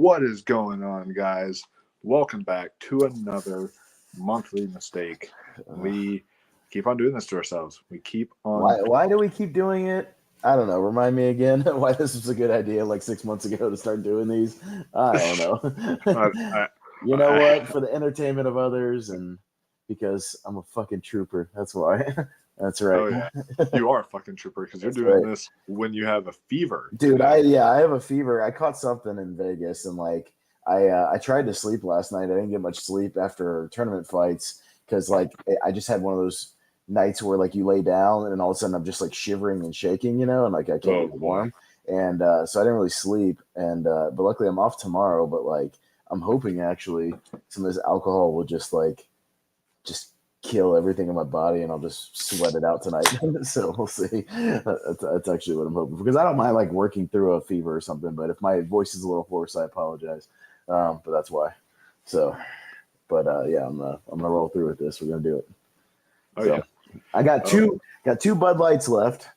What is going on, guys? Welcome back to another monthly mistake. We keep on doing this to ourselves. We keep on. Why do we keep doing it? I don't know. Remind me again why this was a good idea like 6 months ago to start doing these. I don't know. You know what? For the entertainment of others and because I'm a fucking trooper. That's why. That's right. Oh yeah, you are a fucking trooper because you're doing this when you have a fever, dude. I have a fever. I caught something in Vegas and like I tried to sleep last night. I didn't get much sleep after tournament fights because like I just had one of those nights where like you lay down and all of a sudden I'm just like shivering and shaking, and like I can't get warm. And so I didn't really sleep. And but luckily I'm off tomorrow. But like I'm hoping actually some of this alcohol will just kill everything in my body and I'll just sweat it out tonight. So we'll see. That's actually what I'm hoping for, because I don't mind like working through a fever or something, but if my voice is a little hoarse, I apologize. But that's why. So, but yeah, I'm gonna roll through with this. We're gonna do it. Yeah. I got two Bud Lights left,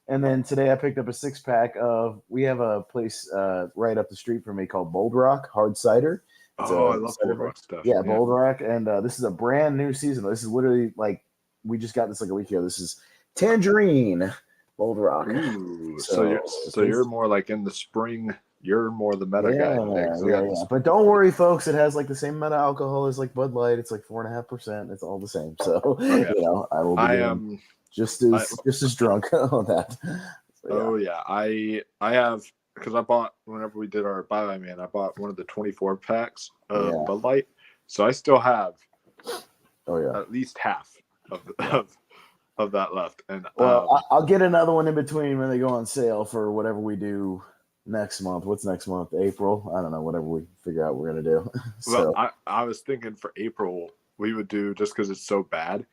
and then today I picked up a 6-pack of. We have a place right up the street from me called Bold Rock Hard Cider. I love Bold Rock stuff. Yeah, Bold Rock, and this is a brand new season. This is literally like we just got this like a week ago. This is Tangerine Bold Rock. Ooh, so you're more like in the spring. You're more the meta guy. Yeah. But don't worry, folks. It has like the same amount of alcohol as like Bud Light. It's like 4.5%. It's all the same. So I will be just as drunk on that. So, I have. Because I bought, whenever we did our buy man, I bought one of the 24 packs of Bud Light. So I still have at least half of that left. And I'll get another one in between when they go on sale for whatever we do next month. What's next month? April? I don't know, whatever we figure out we're going to do. So. Well, I was thinking for April, we would do, just because it's so bad,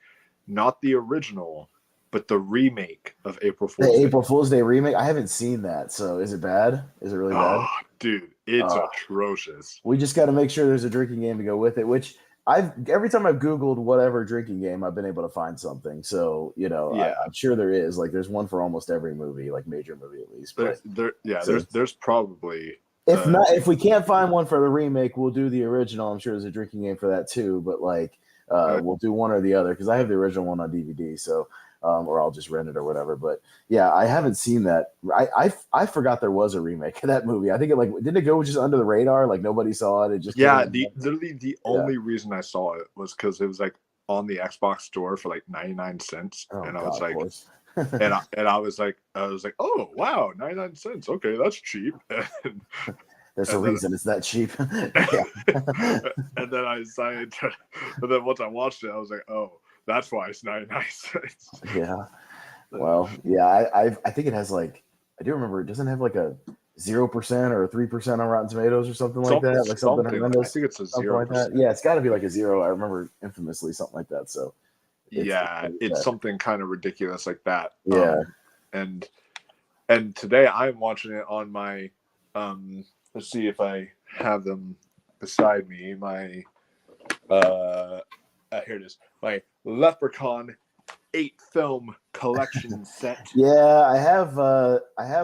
not the original, but the remake of April Fool's Day. The April Fool's Day remake? I haven't seen that. So is it bad? Is it really bad? Dude, it's atrocious. We just got to make sure there's a drinking game to go with it, which every time I've Googled whatever drinking game, I've been able to find something. So, I'm sure there is. Like, there's one for almost every movie, like major movie at least. But there's probably. If we can't find one for the remake, we'll do the original. I'm sure there's a drinking game for that too. But like, we'll do one or the other because I have the original one on DVD. So. Or I'll just rent it or whatever. But yeah, I haven't seen that. I forgot there was a remake of that movie. I think didn't it go just under the radar? Like nobody saw it. It just literally the only reason I saw it was because it was like on the Xbox store for like 99 cents, and I was like, and I was like, oh wow, 99 cents. Okay, that's cheap. There's a reason it's that cheap. And then I decided, but then once I watched it, I was like, oh. That's why it's 99 cents. Yeah. Well, yeah, I think it has like, I do remember it doesn't have like a 0% or a 3% on Rotten Tomatoes or something like that. Like something horrendous. I think it's a 0%. Like that. Yeah, it's got to be like a 0. I remember infamously something like that. So it's something kind of ridiculous like that. Yeah. And today I'm watching it on my let's see if I have them beside me. My here it is. My Leprechaun 8-film collection set. Yeah, I have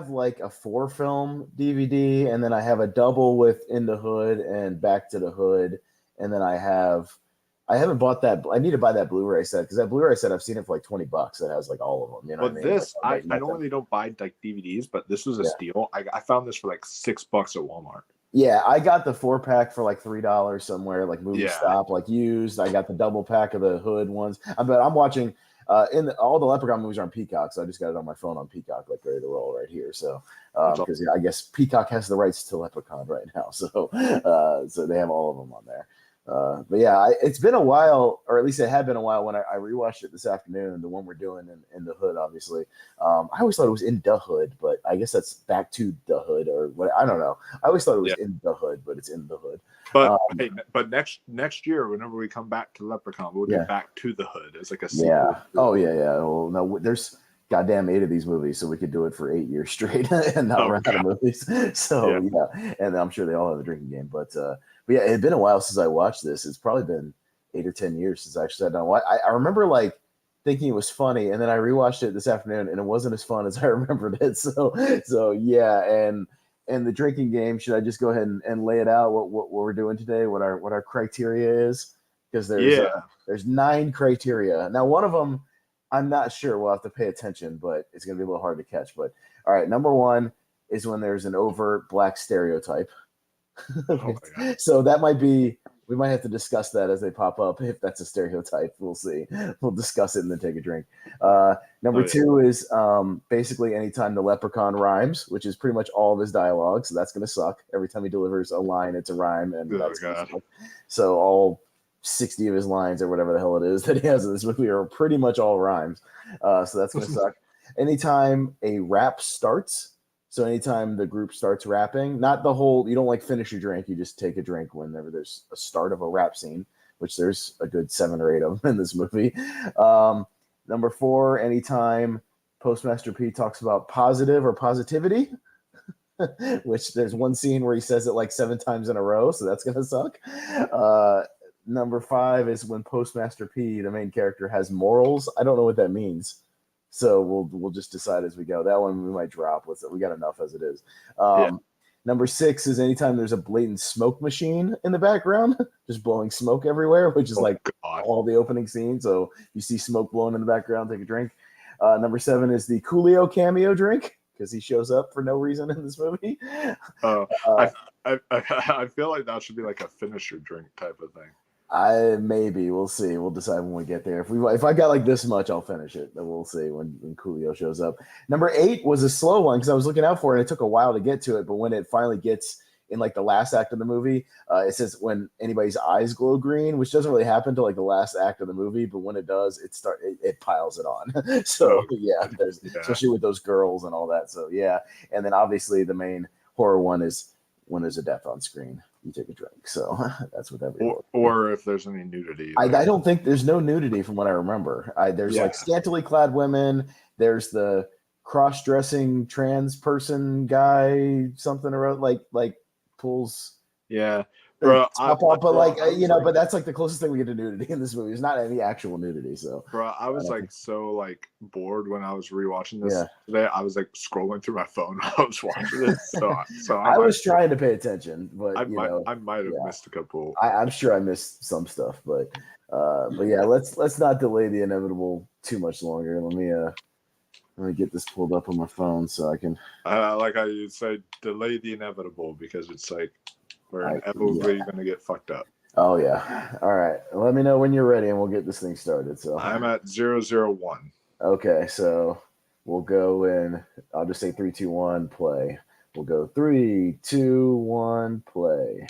like a 4-film DVD, and then I have a double with In the Hood and Back to the Hood, and then I haven't bought that. I need to buy that Blu-ray set because that Blu-ray set I've seen it for like $20. That has like all of them. You know what I mean? This I normally don't buy like DVDs, but this was a steal. I found this for like $6 at Walmart. Yeah, I got the 4-pack for like $3 somewhere, like Movie Stop, like used. I got the double pack of the Hood ones. But I'm watching all the Leprechaun movies are on Peacock, so I just got it on my phone on Peacock, like ready to roll right here. So because I guess Peacock has the rights to Leprechaun right now, so they have all of them on there. But yeah, it's been a while, or at least it had been a while when I rewatched it this afternoon, the one we're doing in the Hood, obviously. I always thought it was in the Hood, but I guess that's Back to the Hood or what. I don't know. I always thought it was in the Hood, but it's in the Hood. But but next year, whenever we come back to Leprechaun, we'll do Back to the Hood. It's like a sequel. Yeah. Oh yeah. Well, no, there's goddamn 8 of these movies, so we could do it for 8 years straight and not run out of movies. So yeah, and I'm sure they all have a drinking game, but yeah, it had been a while since I watched this. It's probably been 8 or 10 years since I actually sat down. I remember like thinking it was funny, and then I rewatched it this afternoon, and it wasn't as fun as I remembered it. So yeah, and in the drinking game, should I just go ahead and lay it out what we're doing today? What our criteria is? Because there's 9 criteria. Now, one of them I'm not sure. We'll have to pay attention, but it's going to be a little hard to catch. But all right, number 1 is when there's an overt black stereotype. So that might be. We might have to discuss that as they pop up. If that's a stereotype, we'll see. We'll discuss it and then take a drink. Number 2 is basically anytime the Leprechaun rhymes, which is pretty much all of his dialogue. So that's going to suck. Every time he delivers a line, it's a rhyme. And so all 60 of his lines or whatever the hell it is that he has in this movie are pretty much all rhymes. So that's going to suck. Anytime a rap starts. So anytime the group starts rapping, not the whole, you don't like finish your drink, you just take a drink whenever there's a start of a rap scene, which there's a good 7 or 8 of them in this movie. Number 4, anytime Postmaster P talks about positive or positivity, which there's one scene where he says it like 7 times in a row, so that's going to suck. Number 5 is when Postmaster P, the main character, has morals. I don't know what that means. So we'll just decide as we go. That one we might drop. We got enough as it is. Number 6 is anytime there's a blatant smoke machine in the background, just blowing smoke everywhere, which is all the opening scene. So you see smoke blowing in the background, take a drink. Number 7 is the Coolio cameo drink because he shows up for no reason in this movie. I feel like that should be like a finish your drink type of thing. Maybe we'll see. We'll decide when we get there. If I got like this much, I'll finish it. Then we'll see when Coolio shows up. Number 8 was a slow one because I was looking out for it. And it took a while to get to it, but when it finally gets in like the last act of the movie, it says when anybody's eyes glow green, which doesn't really happen to like the last act of the movie, but when it does, it piles it on. So especially with those girls and all that. So yeah, and then obviously the main horror one is when there's a death on screen. You take a drink, so that's what everyone. Or if there's any nudity, I don't think there's no nudity from what I remember. There's like scantily clad women. There's the cross-dressing trans person guy, something around like pulls. Yeah, bro. But that's like the closest thing we get to nudity in this movie. There's not any actual nudity. So, bro, I was so bored when I was rewatching this today. I was like scrolling through my phone while I was watching this. So I was trying to pay attention, but I might have missed a couple. I'm sure I missed some stuff, but yeah, let's not delay the inevitable too much longer. Let me get this pulled up on my phone so I can. I like how you say delay the inevitable because it's like. We're inevitably going to get fucked up. Oh, yeah. All right. Let me know when you're ready, and we'll get this thing started. So I'm at 001. Okay, so we'll go in. I'll just say 3, 2, 1, play. We'll go 3, 2, 1, play.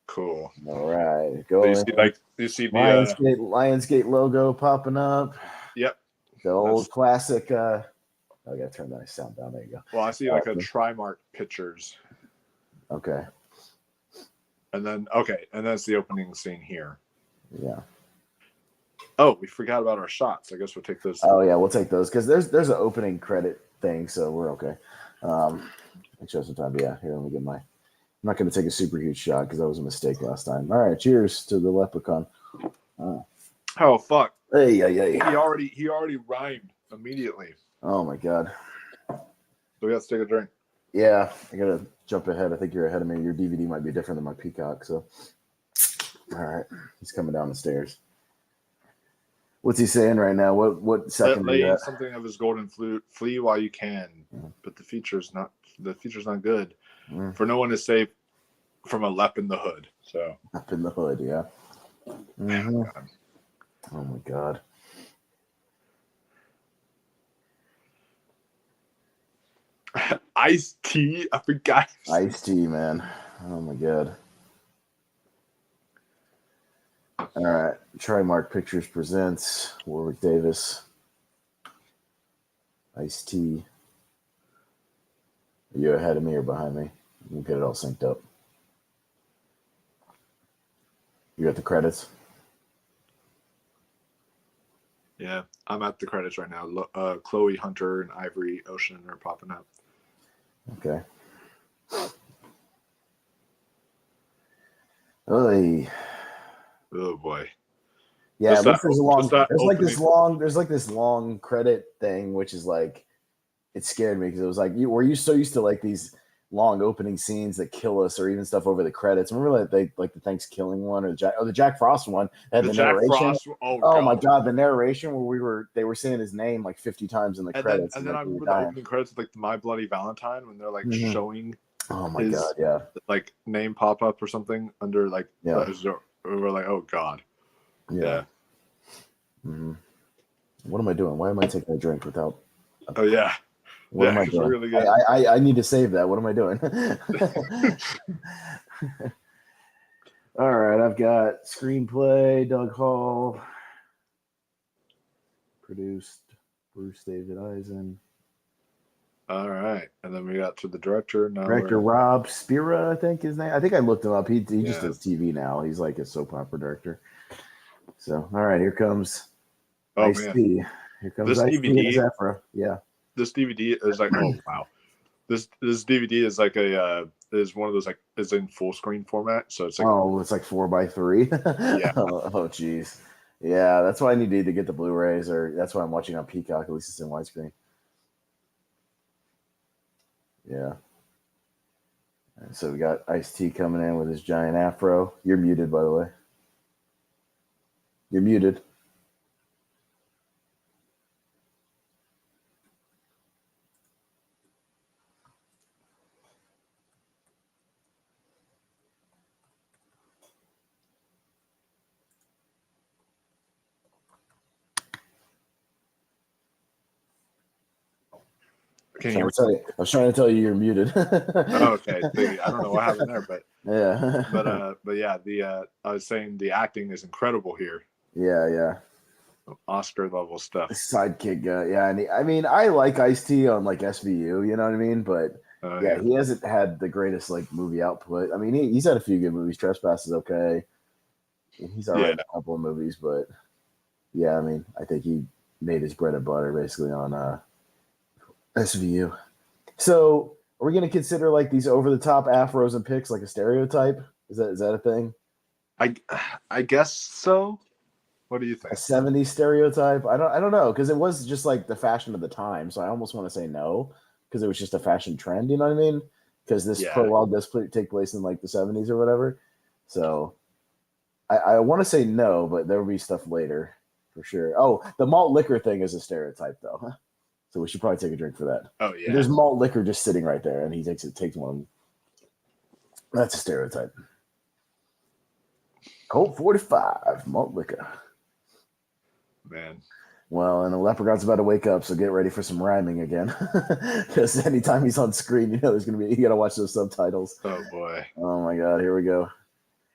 Cool. All right. Go. You see the Lionsgate logo popping up. Yep. The old classic. I gotta turn that sound down. There you go. Well, I see like a Trimark Pictures. Okay. And then that's the opening scene here. Yeah. Oh, we forgot about our shots. I guess we'll take those. Oh yeah, we'll take those because there's an opening credit thing, so we're okay. Make sure some time. Yeah, here let me get my. I'm not going to take a super huge shot because that was a mistake last time. All right, cheers to the Leprechaun. Oh fuck! Hey. He already rhymed immediately. Oh my god! So we have to take a drink. Yeah, I gotta jump ahead. I think you're ahead of me. Your DVD might be different than my Peacock. So, all right, he's coming down the stairs. What's he saying right now? What second? Lay something of his golden flute. Flee while you can, but the feature's not good. For no one is safe from a lep in the hood. So up in the hood, yeah. Mm-hmm. Oh my god. Ice-T, I forgot. Ice-T, man. Oh my god. All right. Trimark Pictures presents Warwick Davis. Ice-T. Are you ahead of me or behind me? We'll get it all synced up. You got the credits? Yeah, I'm at the credits right now. Chloe Hunter and Ivory Ocean are popping up. Okay. Oy. Oh boy. Yeah, there's like this long credit thing, which is like it scared me because it was like were you so used to like these long opening scenes that kill us, or even stuff over the credits. Remember that they like the Thanksgiving one, or the Jack Frost one that had the narration. Frost, oh my god, the narration where they were saying his name like 50 times in the credits. And then I remember the opening credits with like My Bloody Valentine when they're like showing his god, yeah, like name pop up or something under like we're like, oh god. Yeah. Mm-hmm. What am I doing? Why am I taking a drink without Oh yeah. What am I doing? Really good. I need to save that. What am I doing? All right, I've got screenplay, Doug Hall. Produced, Bruce David Eisen. All right, and then we got to the director. Director Rob Spira, I think his name. I think I looked him up. He just does TV now. He's like a soap opera director. So, all right, here comes Ice-T. Here comes this Ice-T DVD. And his afro. Yeah. This DVD is like, oh wow, this DVD is like is one of those like is in full screen format, so it's like it's like 4x3. Yeah. Oh geez, yeah. That's why I need to get the Blu-rays, or that's why I'm watching on Peacock. At least it's in widescreen. Yeah. And so we got Ice-T coming in with his giant afro. You're muted, by the way. You're muted. I was trying to tell you you're muted. Okay. I don't know what happened there, but yeah. but yeah, I was saying the acting is incredible here. Yeah. Oscar level stuff. Sidekick guy, yeah. And I mean, I like Ice-T on like SVU, you know what I mean? But he hasn't had the greatest like movie output. I mean, he's had a few good movies. Trespass is okay. He's alright in a couple of movies, but yeah, I mean, I think he made his bread and butter basically on SVU. So, are we going to consider like these over the top afros and picks like a stereotype? Is that a thing? I guess so. What do you think? A 70s stereotype? I don't know, because it was just like the fashion of the time. So I almost want to say no, because it was just a fashion trend. You know what I mean? Because this prologue does take place in like the 70s or whatever. So I want to say no, but there will be stuff later for sure. Oh, the malt liquor thing is a stereotype though. Huh? So we should probably take a drink for that. Oh yeah. There's malt liquor just sitting right there, and he takes one. That's a stereotype. Colt 45 malt liquor. Man. Well, and the Leprechaun's about to wake up, so get ready for some rhyming again. Because anytime he's on screen, you know there's gonna be you gotta watch those subtitles. Oh boy. Oh my god, here we go.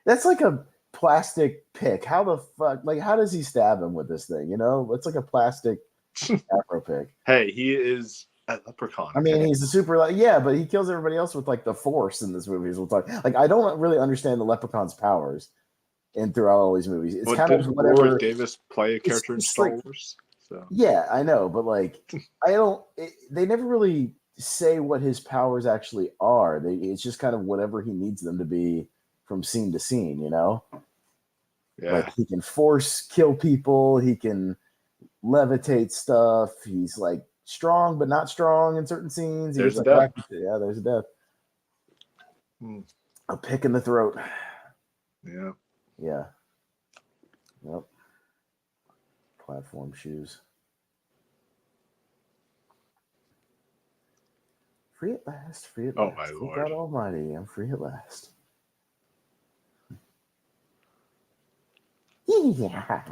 That's like a plastic pick. How the fuck? Like, how does he stab him with this thing? You know, it's like a plastic afro pick. Hey, he is a leprechaun. I mean, he's a super, but he kills everybody else with like the force in this movie. We'll talk. Like, I don't really understand the leprechaun's powers, and throughout all these movies, it's kind of whatever. Warwick Davis play a character in Star Wars. So yeah, I know, but like, they never really say what his powers actually are. It's just kind of whatever he needs them to be from scene to scene. You know, like he can force kill people. He can levitate stuff. He's like strong but not strong in certain scenes. There's a death. Yeah, there's a death. A pick in the throat. Yeah. Yep. Platform shoes. Free at last. Free at last. Oh my Lord. God Almighty, I'm free at last. Yeah.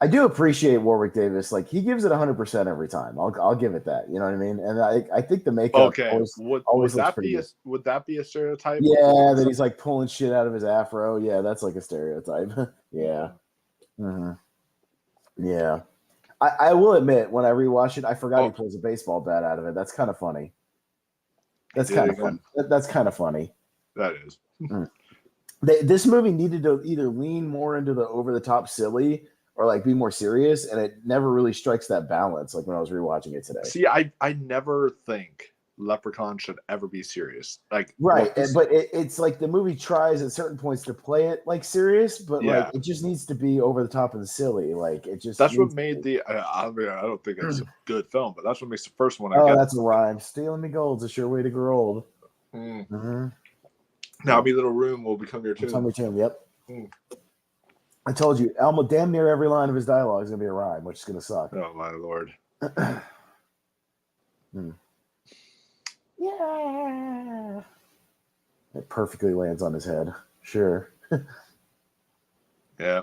I do appreciate Warwick Davis. Like, he gives it 100% every time. I'll give it that. You know what I mean? And I think the makeup always looks pretty good. Would that be a stereotype? Yeah, that he's like pulling shit out of his afro. Yeah, that's like a stereotype. Yeah. Mm-hmm. Yeah. I will admit, when I rewatched it, I forgot he pulls a baseball bat out of it. That's kind of funny. That's kind of fun. That's kind of funny. That is. This movie needed to either lean more into the over-the-top silly or like be more serious, and it never really strikes that balance. Like when I was rewatching it today. See, I never think Leprechaun should ever be serious. Like right, but it's like the movie tries at certain points to play it like serious, but like it just needs to be over the top and silly. Like it just that's what made the. I mean, I don't think it's a good film, but that's what makes the first one. That's a rhyme. Stealing me gold's a sure way to grow old. Mm-hmm. Now, me little room will become your tomb. Yep. I told you, almost damn near every line of his dialogue is gonna be a rhyme, which is gonna suck. Oh my lord. Yeah. It perfectly lands on his head. Sure. Yeah.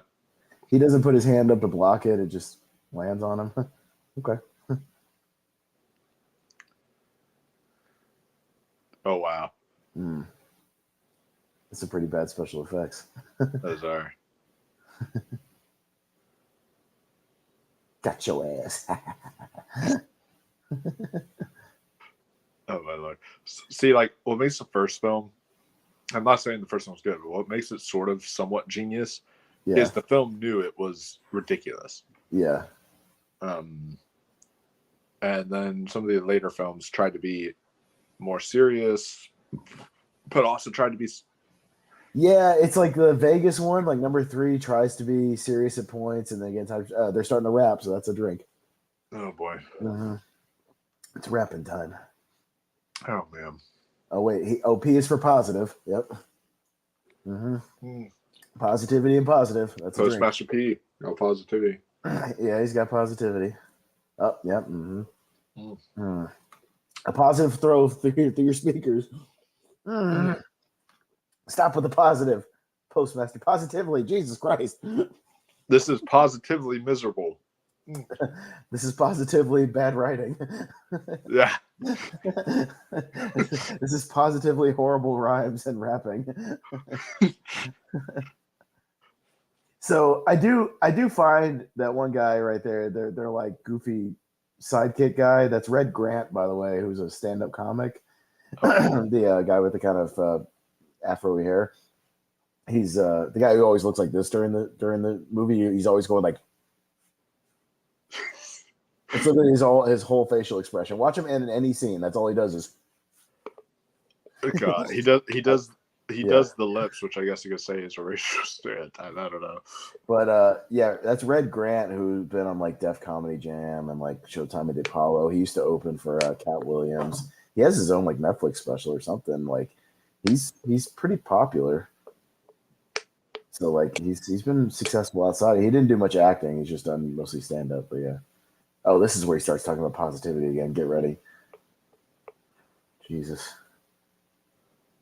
He doesn't put his hand up to block it. It just lands on him. Okay. Oh, wow. It's some pretty bad special effects. Those are. Got your ass. Oh my lord! See, like what makes the first film? I'm not saying the first one was good, but what makes it sort of somewhat genius is the film knew it was ridiculous. Yeah. And then some of the later films tried to be more serious, but also tried to be. Yeah, it's like the Vegas one. Like number 3 tries to be serious at points, and then again, they're starting to rap, so that's a drink. Oh boy! It's rapping time. Oh man! Oh wait, P is for positive. Yep. Positivity and positive. That's Postmaster P. No positivity. Yeah, he's got positivity. Oh, yep. A positive throw through your speakers. Stop with the positive, Postmaster. Positively, Jesus Christ. This is positively miserable. This is positively bad writing. Yeah. This is positively horrible rhymes and rapping. So I do find that one guy right there, they're like goofy sidekick guy. That's Red Grant, by the way, who's a stand-up comic. The guy with the kind of afro hair. He's the guy who always looks like this during the movie. He's always going like. It's literally his whole facial expression. Watch him in any scene. That's all he does is. God, he does the lips, which I guess you could say is a racial stereotype. I don't know. But that's Red Grant, who's been on like Def Comedy Jam and like Showtime at Apollo. He used to open for Cat Williams. He has his own like Netflix special or something. Like he's pretty popular. So like he's been successful outside. He didn't do much acting. He's just done mostly stand up. But yeah. Oh, this is where he starts talking about positivity again. Get ready. Jesus.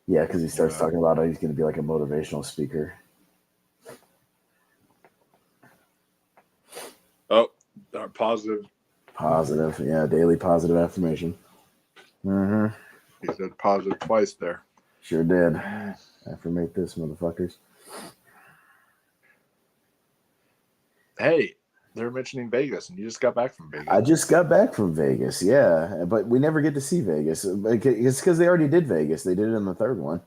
Yeah, because he starts talking about how he's going to be like a motivational speaker. Oh, positive. Positive. Yeah, daily positive affirmation. He said positive twice there. Sure did. Affirmate this, motherfuckers. Hey. They're mentioning Vegas, and you just got back from Vegas. I just got back from Vegas, yeah. But we never get to see Vegas. It's because they already did Vegas. They did it in the third one,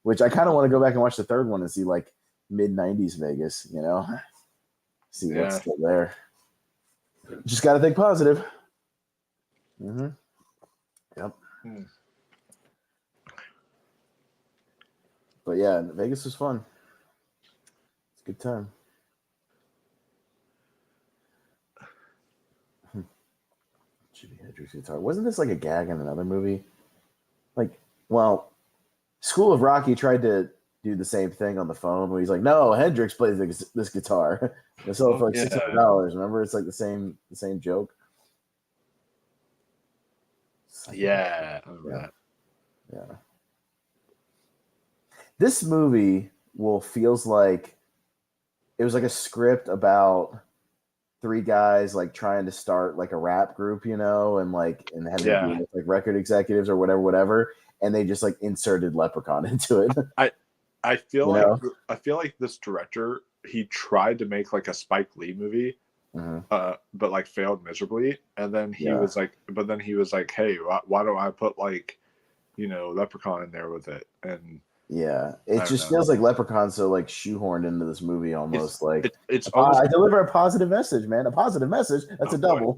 which I kind of want to go back and watch the third one and see, like, mid-90s Vegas, you know? See what's still there. Just got to think positive. Yep. But, yeah, Vegas was fun. It's a good time. Jimi Hendrix guitar. Wasn't this like a gag in another movie? Like, well, School of Rock, he tried to do the same thing on the phone where he's like, no, Hendrix plays this guitar. They sell it for like $600. Remember? It's like the same joke. Yeah. This movie feels like it was like a script about 3 guys like trying to start like a rap group, you know, and having to deal with like record executives or whatever, and they just like inserted Leprechaun into it. I feel like this director, he tried to make like a Spike Lee movie, but like failed miserably, and then he was like, hey, why don't I put like, you know, Leprechaun in there with it? And it just feels like Leprechaun so like shoehorned into this movie almost. It's almost, I deliver a positive message, man. A positive message. That's a double.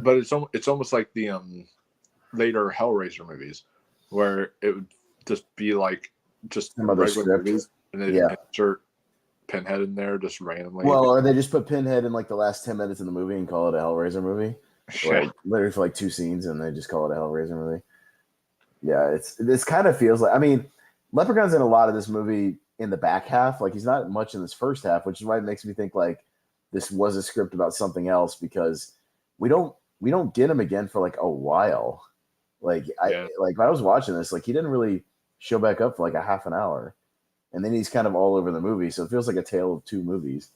But it's almost like the later Hellraiser movies, where it would just be like just some other regular script. movies, and they insert Pinhead in there just randomly. Well, or they just put Pinhead in like the last 10 minutes of the movie and call it a Hellraiser movie. Like literally for like 2 scenes, and they just call it a Hellraiser movie. Yeah, this kind of feels like, I mean, Leprechaun's in a lot of this movie in the back half. Like, he's not much in this first half, which is why it makes me think like this was a script about something else, because we don't get him again for like a while. Like when I was watching this, like he didn't really show back up for like a half an hour, and then he's kind of all over the movie. So it feels like a tale of 2 movies.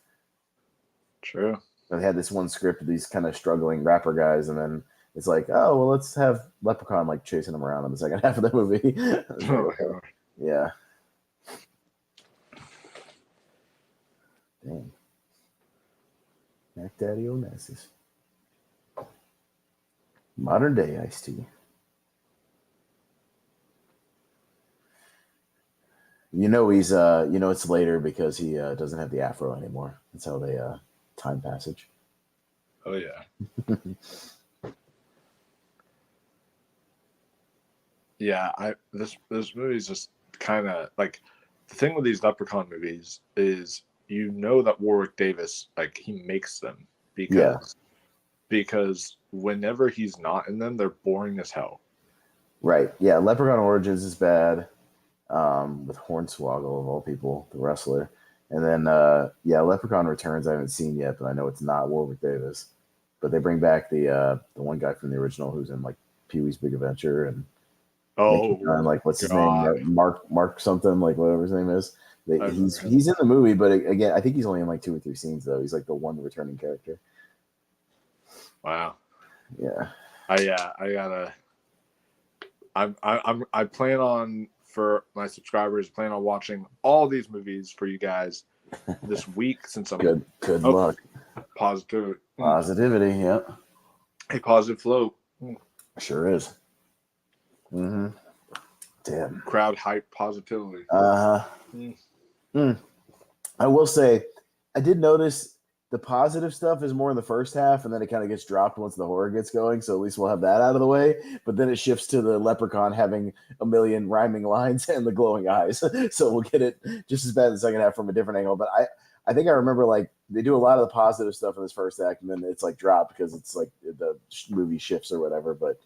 True. They had this one script of these kind of struggling rapper guys, and then it's like, oh well, let's have Leprechaun like chasing him around in the second half of the movie. Yeah. Dang. Mac Daddy Onassis. Modern day Ice-T. You know he's it's later because he doesn't have the afro anymore. That's how they time passage. Oh yeah. Yeah, this movie is just kind of like, the thing with these Leprechaun movies is, that Warwick Davis, like, he makes them because whenever he's not in them, they're boring as hell. Right. Yeah. Leprechaun Origins is bad. With Hornswoggle of all people, the wrestler. And then Leprechaun Returns I haven't seen yet, but I know it's not Warwick Davis. But they bring back the one guy from the original who's in like Pee-wee's Big Adventure and like what's his name? Mark something, like whatever his name is. He's in the movie, but again, I think he's only in like 2 or 3 scenes though. He's like the one returning character. Wow. Yeah. I plan on, for my subscribers, plan on watching all these movies for you guys this week, since I'm good luck. Positivity, yeah. A positive flow. Sure is. Mm-hmm. Damn. Crowd hype positivity. I will say, I did notice the positive stuff is more in the first half, and then it kind of gets dropped once the horror gets going. So at least we'll have that out of the way. But then it shifts to the Leprechaun having a million rhyming lines and the glowing eyes. So we'll get it just as bad in the second half from a different angle. But I think I remember like they do a lot of the positive stuff in this first act, and then it's like dropped because it's like the movie shifts or whatever. But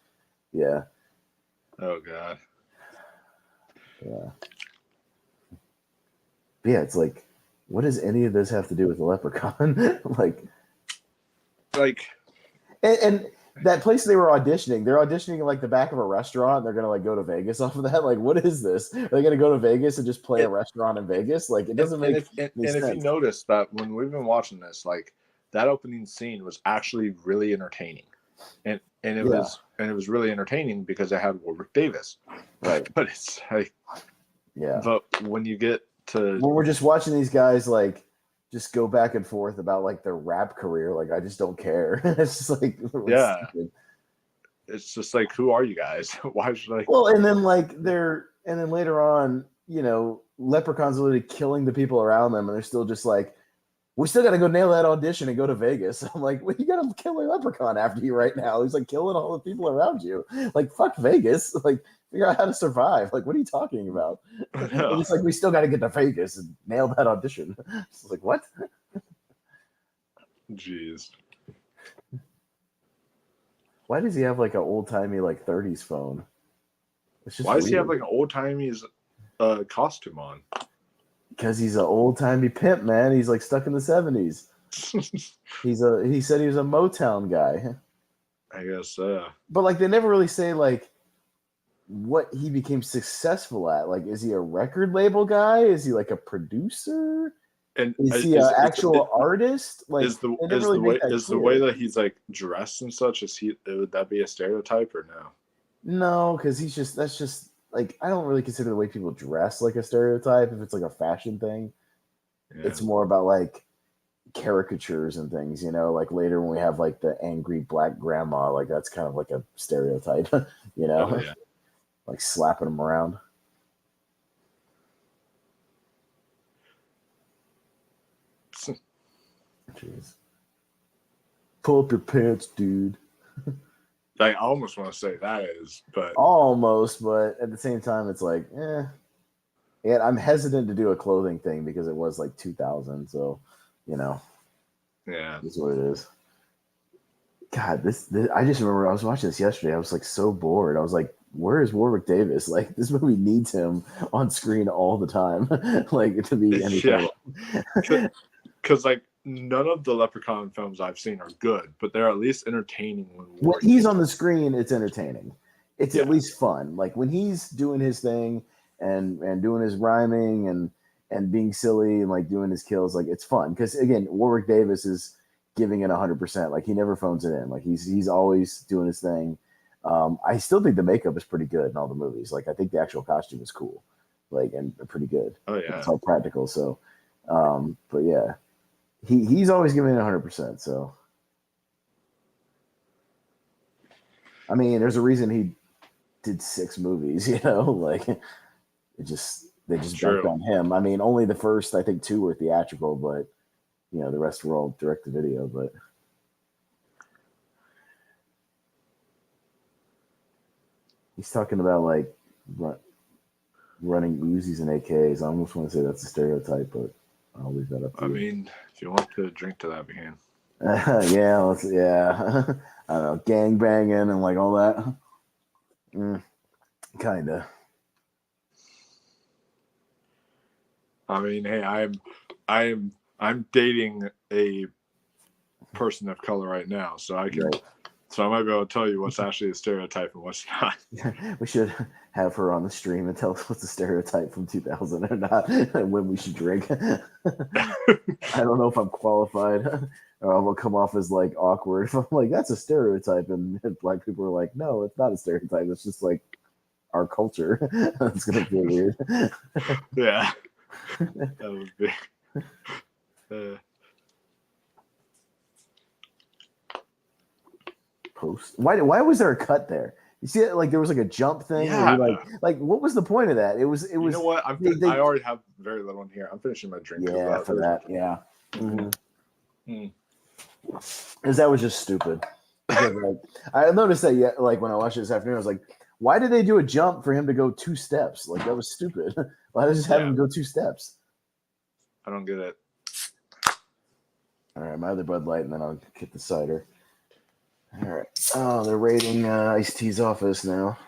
yeah. Oh God. Yeah. But yeah, it's like, what does any of this have to do with the Leprechaun? like, and that place they were auditioning, they're auditioning in like the back of a restaurant. They're gonna like go to Vegas off of that. Like, what is this? Are they gonna go to Vegas and just play a restaurant in Vegas? Like, it doesn't make any sense. If you notice that when we've been watching this, like that opening scene was actually really entertaining, and it was really entertaining because it had Warwick Davis, right? But it's like, But when you get to, we're just watching these guys like just go back and forth about like their rap career. Like, I just don't care. It's just like, stupid. It's just like, who are you guys? Why should I? Well, and then later on, Leprechaun's literally killing the people around them, and they're still just like, we still got to go nail that audition and go to Vegas. I'm like, well, you got to kill a leprechaun after you right now. He's like killing all the people around you. Like, fuck Vegas. Like, figure out how to survive. Like, what are you talking about? It's like, we still got to get to Vegas and nail that audition. It's like, what? Jeez. Why does he have like an old timey like 30s phone? Why does he have like an old timey costume on? Because he's an old timey pimp, man. He's like stuck in the 70s. He said he was a Motown guy. I guess. But like, they never really say like what he became successful at. Like, is he a record label guy? Is he like a producer? And is he an actual artist? Like, is the way that he's like dressed and such? Would that be a stereotype or no? No, because that's just like, I don't really consider the way people dress like a stereotype. If it's like a fashion thing, it's more about like caricatures and things. Like later when we have like the angry black grandma, like that's kind of like a stereotype. Like slapping them around. Jeez. Pull up your pants, dude. I almost want to say that is, but almost, but at the same time, it's like, And I'm hesitant to do a clothing thing because it was like 2000, so yeah, that's what it is. God, this I just remember I was watching this yesterday. I was like so bored. I was like, where is Warwick Davis? Like this movie needs him on screen all the time, like to be anything. Because like none of the Leprechaun films I've seen are good, but they're at least entertaining when he's on the screen. It's entertaining. It's at least fun. Like when he's doing his thing and doing his rhyming and being silly and like doing his kills, like it's fun. Because again, Warwick Davis is giving it 100%. Like he never phones it in. Like he's always doing his thing. I still think the makeup is pretty good in all the movies. Like I think the actual costume is cool, like and pretty good. Oh yeah, it's all practical. So, but yeah, he's always giving it 100%. So, I mean, there's a reason he did 6 movies. Like they just dunked on him. I mean, only the first I think 2 were theatrical, but the rest were all direct to video. But he's talking about like running Uzis and AKs. I almost want to say that's a stereotype, but I'll leave that up to you. I mean, if you want to drink to that, we can. Yeah. I don't know, gang banging and like all that. Kinda. I mean, hey, I'm dating a person of color right now, so I can. Right. So I might be able to tell you what's actually a stereotype and what's not. We should have her on the stream and tell us what's a stereotype from 2000 or not, and when we should drink. I don't know if I'm qualified, or I will come off as like awkward. If I'm like, that's a stereotype, and black people are like, no, it's not a stereotype. It's just like our culture. It's gonna feel weird. Yeah, that would be. Post. Why was there a cut there? You see it, like there was like a jump thing. Yeah. Like what was the point of that? It was. You know what? I already have very little in here. I'm finishing my drink. Yeah, for that. Yeah. Because that was just stupid. Because, like, I noticed that like when I watched it this afternoon, I was like, why did they do a jump for him to go 2 steps? Like that was stupid. Why did they just have him go 2 steps? I don't get it. All right, my other Bud Light, and then I'll get the cider. All right. Oh, they're raiding Ice-T's office now.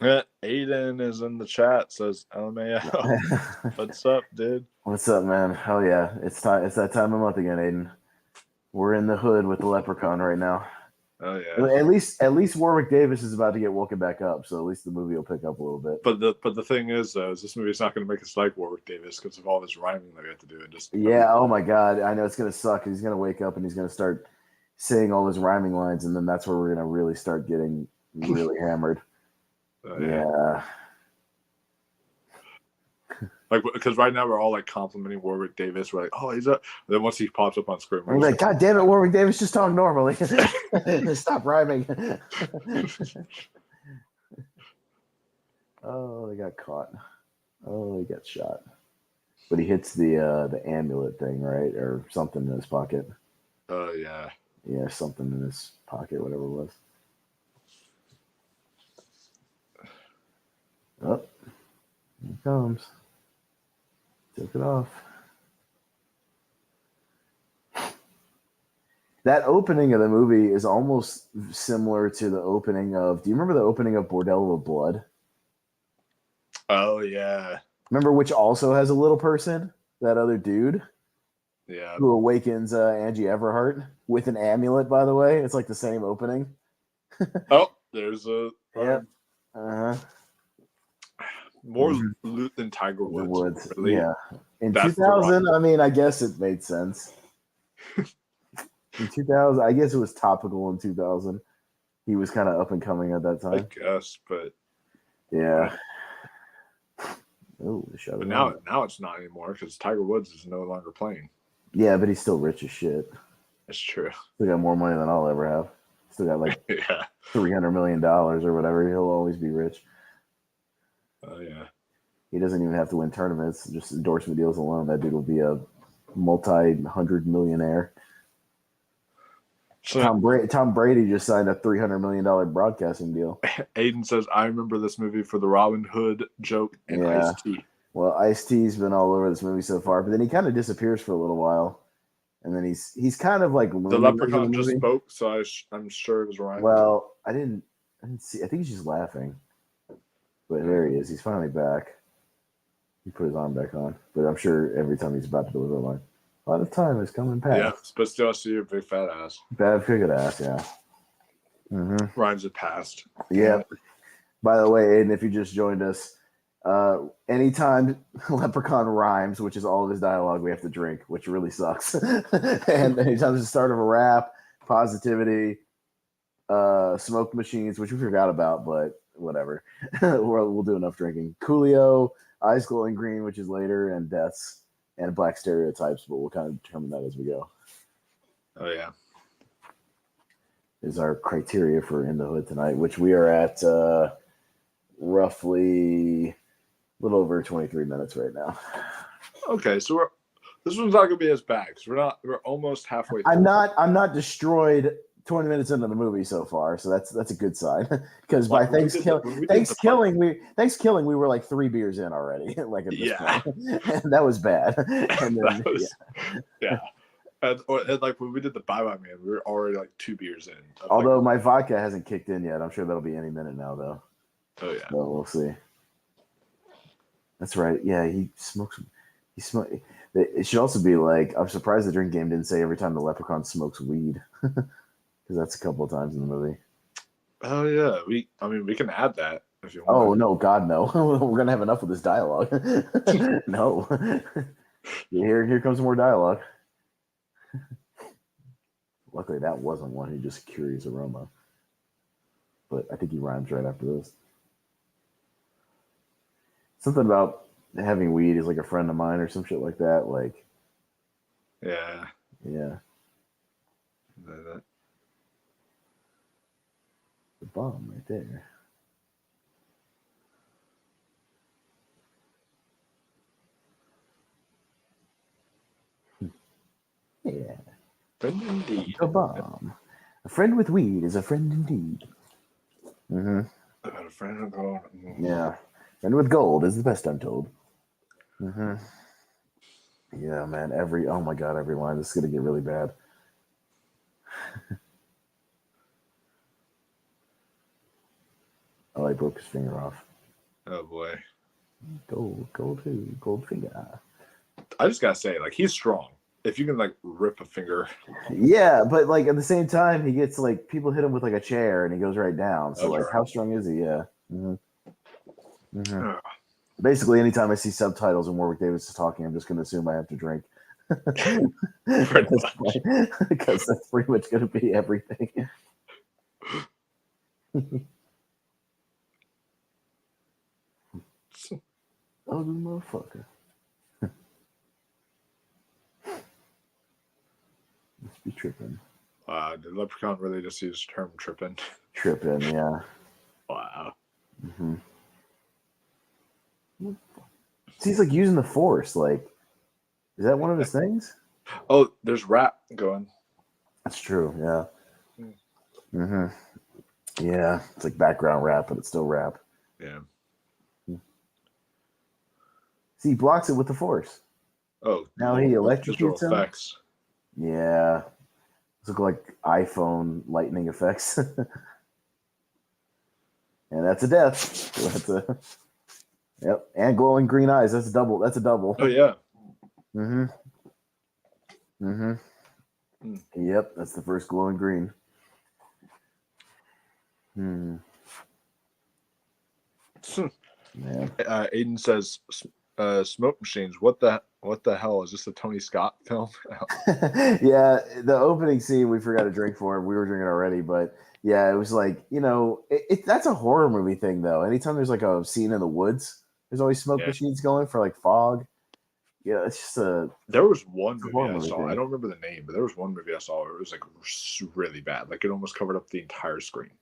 Aiden is in the chat, says LMAO. What's up, dude? What's up, man? Oh yeah, it's time. It's that time of month again, Aiden. We're in the hood with the Leprechaun right now. Oh yeah. At least Warwick Davis is about to get woken back up, so at least the movie will pick up a little bit. But the thing is, though, is this movie's not going to make us like Warwick Davis because of all this rhyming that we have to do. And just oh my god, I know it's going to suck. He's going to wake up and he's going to start saying all his rhyming lines, and then that's where we're going to really start getting really hammered. Yeah. Like, because right now we're all like complimenting Warwick Davis. We're like, oh, he's up. And then once he pops up on screen, we're like, God damn it, Warwick Davis, just talk normally. Stop rhyming. Oh, they got caught. Oh, they got shot. But he hits the amulet thing, right, or something in his pocket. Oh yeah. Yeah, something in his pocket, whatever it was. Oh, here it comes. Took it off. That opening of the movie is almost similar to the opening of. Do you remember the opening of Bordello of Blood? Oh yeah. Remember which also has a little person? That other dude. Yeah. Who awakens Angie Everhart with an amulet? By the way, it's like the same opening. Oh, there's a. Yeah. More loot than Tiger Woods. Really? Yeah. In 2000, I mean, I guess it made sense. In 2000, I guess it was topical in 2000. He was kind of up and coming at that time. I guess, but yeah. Oh, but now it's not anymore because Tiger Woods is no longer playing. Yeah, but he's still rich as shit. That's true. Still got more money than I'll ever have. Still got like $300 million or whatever. He'll always be rich. Oh yeah. He doesn't even have to win tournaments. Just endorsement deals alone, that dude will be a multi-hundred millionaire. Tom Brady just signed a $300 million broadcasting deal. Aiden says, I remember this movie for the Robin Hood joke and Ice-T. Well, Ice-T's been all over this movie so far, but then he kind of disappears for a little while. And then he's kind of like the Leprechaun just spoke, so I'm sure it was Ryan. Well, I didn't see. I think he's just laughing. But there he is. He's finally back. He put his arm back on, but I'm sure every time he's about to deliver a line, a lot of time is coming past. Yeah, but still, I see your big fat ass. Bad good ass, yeah. Mm-hmm. Rhymes with past. Yeah. By the way, Aiden, if you just joined us, anytime Leprechaun rhymes, which is all of his dialogue, we have to drink, which really sucks. And anytime it's the start of a rap, positivity, smoke machines, which we forgot about, but whatever. We'll do enough drinking. Coolio, eyes glowing green, which is later, and deaths, and black stereotypes, but we'll kind of determine that as we go. Oh, yeah. Is our criteria for In the Hood tonight, which we are at roughly a little over 23 minutes right now. Okay, so this one's not gonna be as bad because we're almost halfway through. I'm not destroyed 20 minutes into the movie so far, so that's a good sign. Because by Thanksgiving we were like 3 beers in already, like at this point. And that was bad. And then, yeah. And like when we did the Bye-Bye Man, we were already like 2 beers in. Although my vodka hasn't kicked in yet. I'm sure that'll be any minute now, though. Oh, yeah. So we'll see. That's right. Yeah, he smokes. It should also be like, I'm surprised the drink game didn't say every time the Leprechaun smokes weed. Because that's a couple of times in the movie. Oh, yeah. We can add that if you want. Oh, no. God, no. We're going to have enough of this dialogue. No. Here comes more dialogue. Luckily, that wasn't one. He just curious aroma. But I think he rhymes right after this. Something about having weed is like a friend of mine or some shit like that. Like, yeah. The bomb right there. Yeah. Friend indeed. A bomb. A friend with weed is a friend indeed. Mm-hmm. I got a friend with gold. Yeah. Friend with gold is the best, I'm told. Mm-hmm. Yeah, man. Oh my God, every line. This is going to get really bad. Oh, I broke his finger off. Oh, boy. Gold finger. I just got to say, like, he's strong. If you can, like, rip a finger. Yeah, but, like, at the same time, he gets, like, people hit him with, like, a chair, and he goes right down. So, like, how strong is he? Yeah. Mm-hmm. Mm-hmm. Basically, anytime I see subtitles and Warwick Davis is talking, I'm just going to assume I have to drink. Because that's pretty much going to be everything. Ugly motherfucker. Must be tripping. Did Leprechaun really just use the term tripping? Tripping, yeah. Wow. Mm-hmm. See, he's like using the force. Like, is that one of his things? Oh, there's rap going. That's true. Yeah. Mm-hmm. Yeah, it's like background rap, but it's still rap. Yeah. See, he blocks it with the force. Oh, now he electrocutes him. Effects. Yeah, those look like iPhone lightning effects. And that's a death. Yep, and glowing green eyes. That's a double. Oh yeah. Mm-hmm. Yep, that's the first glowing green. Yeah. Aiden says, "Smoke machines. What the hell is this? A Tony Scott film?" Yeah, the opening scene we forgot to drink for. We were drinking already, but yeah, it was like, that's a horror movie thing though. Anytime there's like a scene in the woods, there's always smoke machines going for like fog. Yeah, it's just There was one movie I saw. Thing. I don't remember the name, but there was one movie I saw where it was like really bad. Like it almost covered up the entire screen.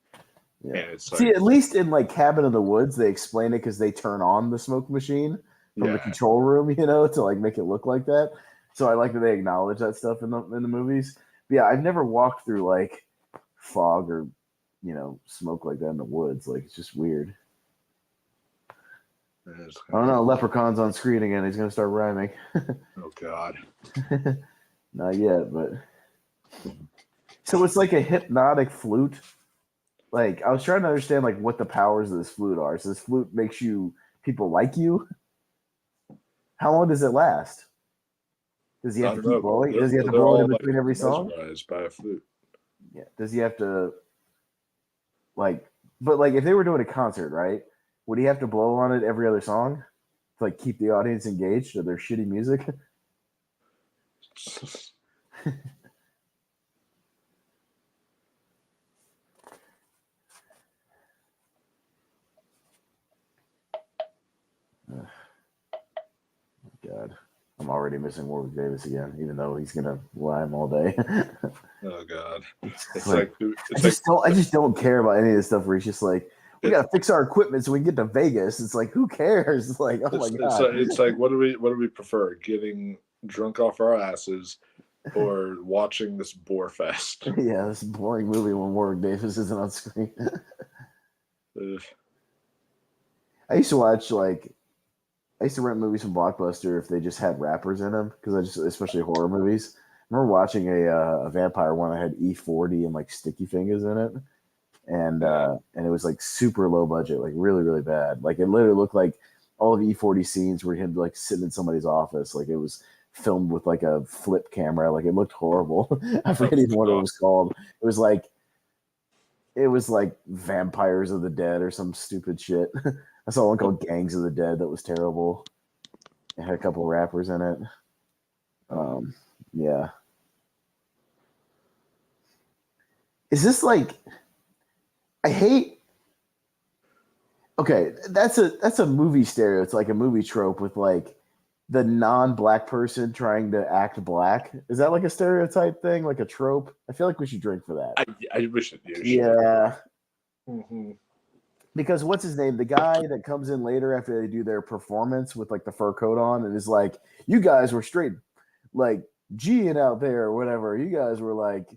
Yeah. And it's like, see, at least in like Cabin in the Woods, they explain it because they turn on the smoke machine from the control room, to like make it look like that. So I like that they acknowledge that stuff in the movies. Yeah, I've never walked through like fog or smoke like that in the woods. Like it's just weird. I don't know. Leprechaun's on screen again. He's gonna start rhyming. Oh God. Not yet, but so it's like a hypnotic flute. Like I was trying to understand like what the powers of this flute are. So this flute makes people like you. How long does it last? Does he have to keep blowing? Does he have to blow it in between every song? By a flute. Yeah. Does he have to but if they were doing a concert, right? Would he have to blow on it every other song to like keep the audience engaged to their shitty music? God, I'm already missing Warwick Davis again, even though he's gonna rhyme all day. Oh God, I just don't care about any of this stuff. Where he's just like, we gotta fix our equipment so we can get to Vegas. It's like, who cares? It's like, oh my God. It's like, what do we prefer? Getting drunk off our asses or watching this bore fest? Yeah, this boring movie when Warwick Davis isn't on screen. I used to watch I used to rent movies from Blockbuster if they just had rappers in them because especially horror movies. I remember watching a vampire one that had E40 and like Sticky Fingers in it, and it was like super low budget, like really really bad. Like it literally looked like all of E40 scenes were him like sitting in somebody's office, like it was filmed with like a flip camera, like it looked horrible. I forget even what it was called. It was like Vampires of the Dead or some stupid shit. I saw one called Gangs of the Dead that was terrible. It had a couple rappers in it. Yeah. Is this like? I hate. Okay, that's a movie stereo. It's like a movie trope with like the non-black person trying to act black. Is that like a stereotype thing, like a trope? I feel like we should drink for that. I wish it did. Yeah. Mm-hmm. Because what's his name? The guy that comes in later after they do their performance with like the fur coat on and is like, you guys were straight like G'ing out there or whatever. You guys were like,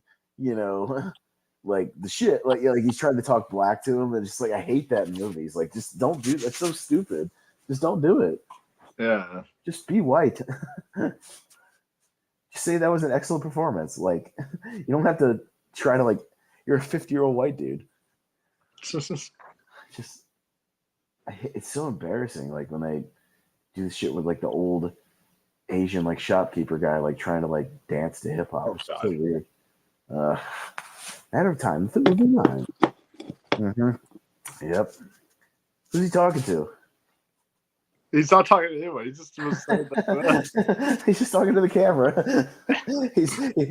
like the shit. Like he's trying to talk black to him, and just like I hate that in movies. Like just don't do that's so stupid. Just don't do it. Yeah. Just be white. Just say that was an excellent performance. Like you don't have to try to like you're a 50-year-old white dude. It's so embarrassing. Like when they do this shit with like the old Asian like shopkeeper guy, like trying to like dance to hip hop. It's so weird. Matter of time. The movie line. Mm-hmm. Yep. Who's he talking to? He's not talking to anyone. He just was saying that. He's just talking to the camera.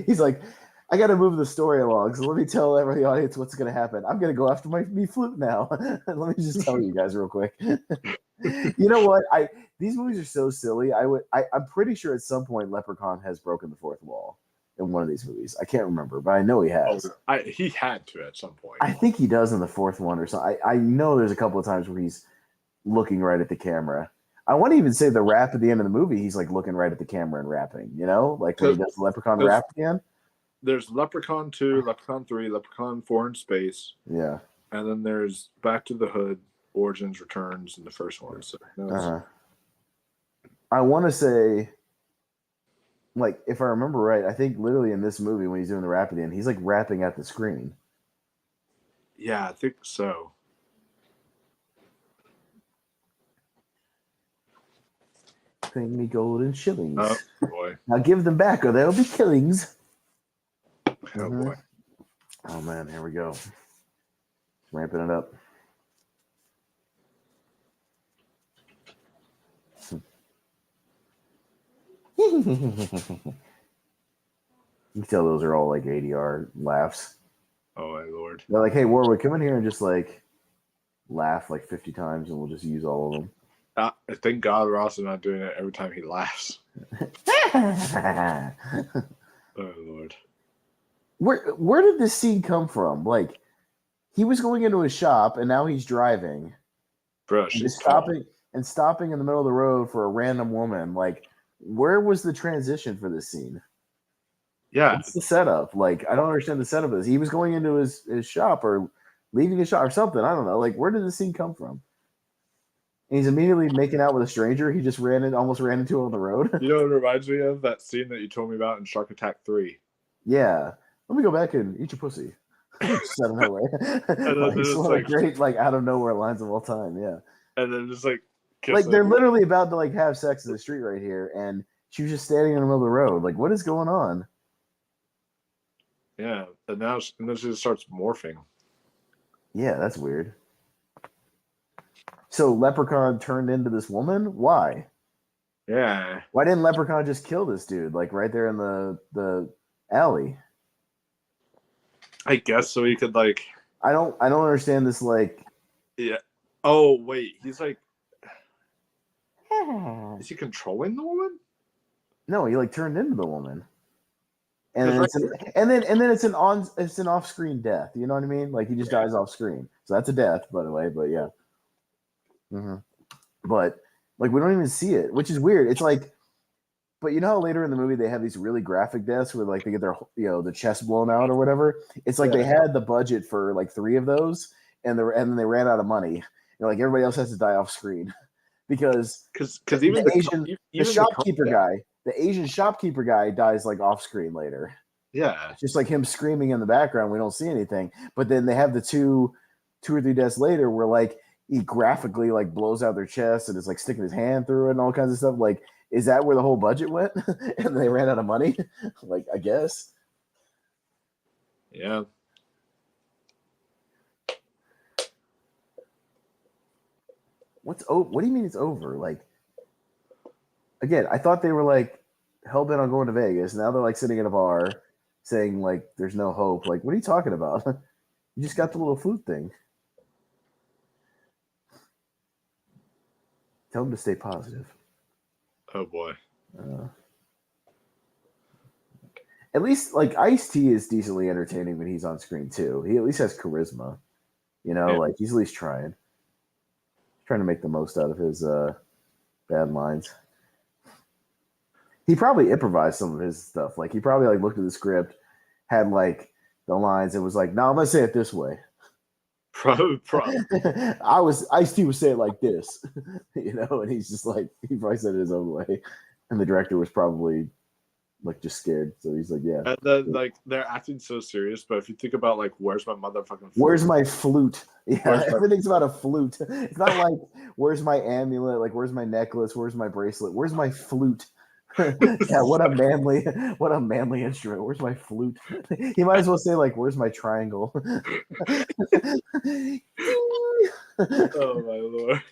he's like, I got to move the story along. So let me tell every audience what's going to happen. I'm going to go after me flute now. Let me just tell you guys real quick. You know what? These movies are so silly. I'm pretty sure at some point Leprechaun has broken the fourth wall in one of these movies. I can't remember, but I know he has. He had to at some point. I think he does in the fourth one or something. I know there's a couple of times where he's looking right at the camera. I want to even say the rap at the end of the movie, he's like looking right at the camera and rapping, like when he does the Leprechaun rap again. There's Leprechaun 2, Leprechaun 3, Leprechaun 4 in Space. Yeah. And then there's Back to the Hood, Origins Returns in the first one. So I want to say, like, if I remember right, I think literally in this movie when he's doing the rap at the end, he's like rapping at the screen. Yeah, I think so. Pay me golden shillings. Oh, boy. Now give them back or there'll be killings. Oh, boy. Oh, man, here we go. Ramping it up. You can tell those are all like ADR laughs. Oh, my Lord. They're like, hey, Warwick, come in here and just like laugh like 50 times and we'll just use all of them. Thank God Ross is not doing it every time he laughs. Oh, Lord. Where did this scene come from? Like, he was going into a shop and now he's driving. Bro, she's stopping in the middle of the road for a random woman. Like, where was the transition for this scene? Yeah. What's the setup? Like, I don't understand the setup of this. He was going into his shop or leaving his shop or something. I don't know. Like, where did this scene come from? And he's immediately making out with a stranger. He just almost ran into him on the road. You know what it reminds me of? That scene that you told me about in Shark Attack 3. Yeah. Let me go back and eat your pussy. Just out of nowhere. Like, it's one of the great, like, out of nowhere lines of all time. Yeah. And then just like kissing. Like, they're literally about to like have sex in the street right here, and she was just standing in the middle of the road. Like, what is going on? Yeah, and then she just starts morphing. Yeah, that's weird. So Leprechaun turned into this woman? Why? Yeah. Why didn't Leprechaun just kill this dude, like right there in the alley? I guess so he could like. I don't understand this. Like, yeah. Oh wait, he's like. Is he controlling the woman? No, he like turned into the woman. And then, it's an off-screen death. You know what I mean? Like, he just dies off screen. So that's a death, by the way. But yeah. Mm-hmm. But like, we don't even see it, which is weird. It's like, but you know how later in the movie they have these really graphic deaths where like they get their the chest blown out or whatever. It's like they had the budget for like 3 of those, and then they ran out of money. Like, everybody else has to die off screen because even the shopkeeper guy. The Asian shopkeeper guy dies like off screen later. Yeah. It's just like him screaming in the background. We don't see anything. But then they have the two or 3 deaths later where like he graphically like blows out their chest and is like sticking his hand through it and all kinds of stuff. Like, is that where the whole budget went? And they ran out of money? Like, I guess. Yeah. What do you mean it's over? Like, again, I thought they were like hell-bent on going to Vegas. Now they're like sitting in a bar saying like there's no hope. Like, what are you talking about? You just got the little flute thing. Tell them to stay positive. Oh boy. At least like Ice-T is decently entertaining when he's on screen too. He at least has charisma. Like he's at least trying to make the most out of his bad lines. He probably improvised some of his stuff. Like, he probably like looked at the script, had like the lines, and was like, "No, I'm gonna say it this way." Probably. Ice-T would say it like this, and he's just like, he probably said it his own way, and the director was probably like just scared. So he's like, "Yeah." And then like they're acting so serious, but if you think about like, where's my motherfucking flute? Where's my flute? Yeah, everything's about a flute. It's not like, where's my amulet? Like, where's my necklace? Where's my bracelet? Where's my flute? Yeah, what a manly instrument. Where's my flute? He might as well say like, where's my triangle? Oh my lord.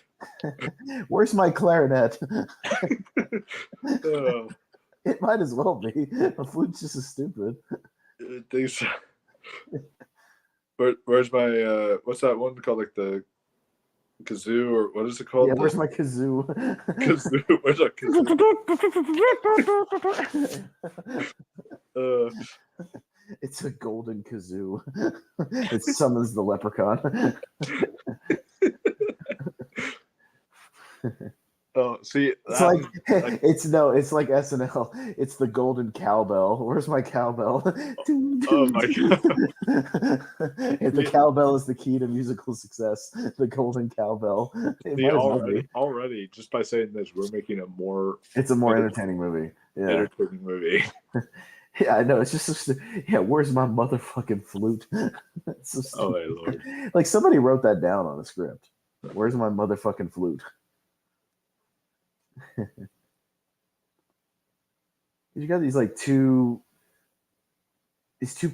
Where's my clarinet? It might as well be. A flute's just as stupid. I think so. Where's my what's that one called, like the kazoo, or what is it called? Yeah, where's my kazoo? Kazoo. Where's our kazoo? It's a golden kazoo. It summons the leprechaun. Oh, see, it's like it's like SNL. It's the golden cowbell. Where's my cowbell? Oh my god! If the cowbell is the key to musical success, the golden cowbell. Already, just by saying this, we're making a more. It's a more entertaining movie. Yeah. Entertaining movie. Yeah, I know. It's just where's my motherfucking flute? So oh my lord! Like, somebody wrote that down on a script. Where's my motherfucking flute? You got these two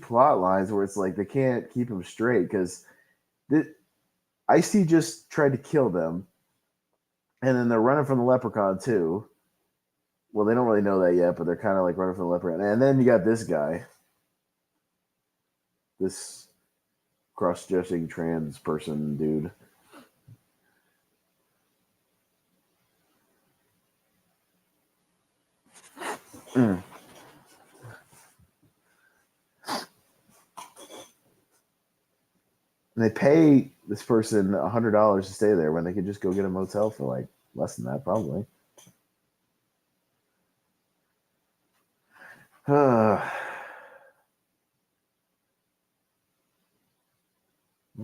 plot lines where it's like they can't keep them straight because Ice-T just tried to kill them, and then they're running from the leprechaun too. Well, they don't really know that yet, but they're kind of like running from the leprechaun. And then you got this guy, this cross-dressing trans person dude. Mm. And they pay this person $100 to stay there when they could just go get a motel for like less than that, probably.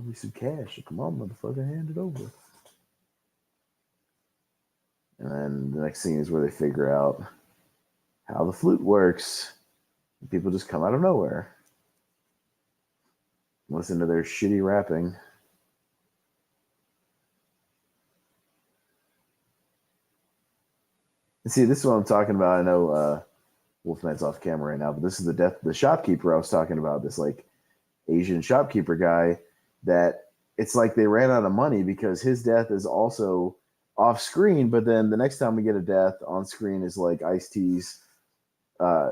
me some cash. Come on, motherfucker, hand it over. And then the next scene is where they figure out how the flute works. People just come out of nowhere. Listen to their shitty rapping. And see, this is what I'm talking about. I know Wolfman's off camera right now, but this is the shopkeeper I was talking about, this like Asian shopkeeper guy, that it's like they ran out of money because his death is also off screen, but then the next time we get a death on screen is like Ice-T's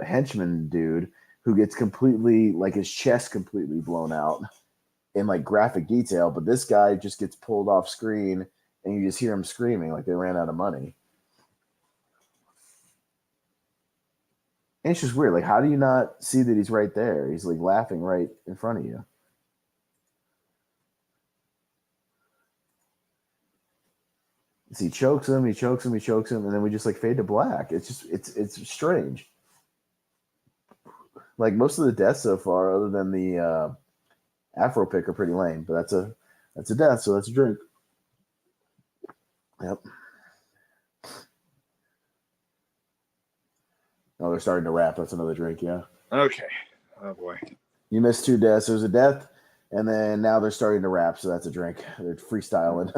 henchman dude who gets completely, like his chest completely blown out in like graphic detail, but this guy just gets pulled off screen and you just hear him screaming like they ran out of money. And it's just weird. Like, how do you not see that he's right there? He's like laughing right in front of you. So he chokes him, and then we just like fade to black. It's just it's strange. Like most of the deaths so far, other than the Afro pick, are pretty lame. But that's a death, so that's a drink. Yep. Oh, they're starting to rap. That's another drink, yeah. Okay. Oh boy. You missed 2 deaths. There's a death, and then now they're starting to rap, so that's a drink. They're freestyling.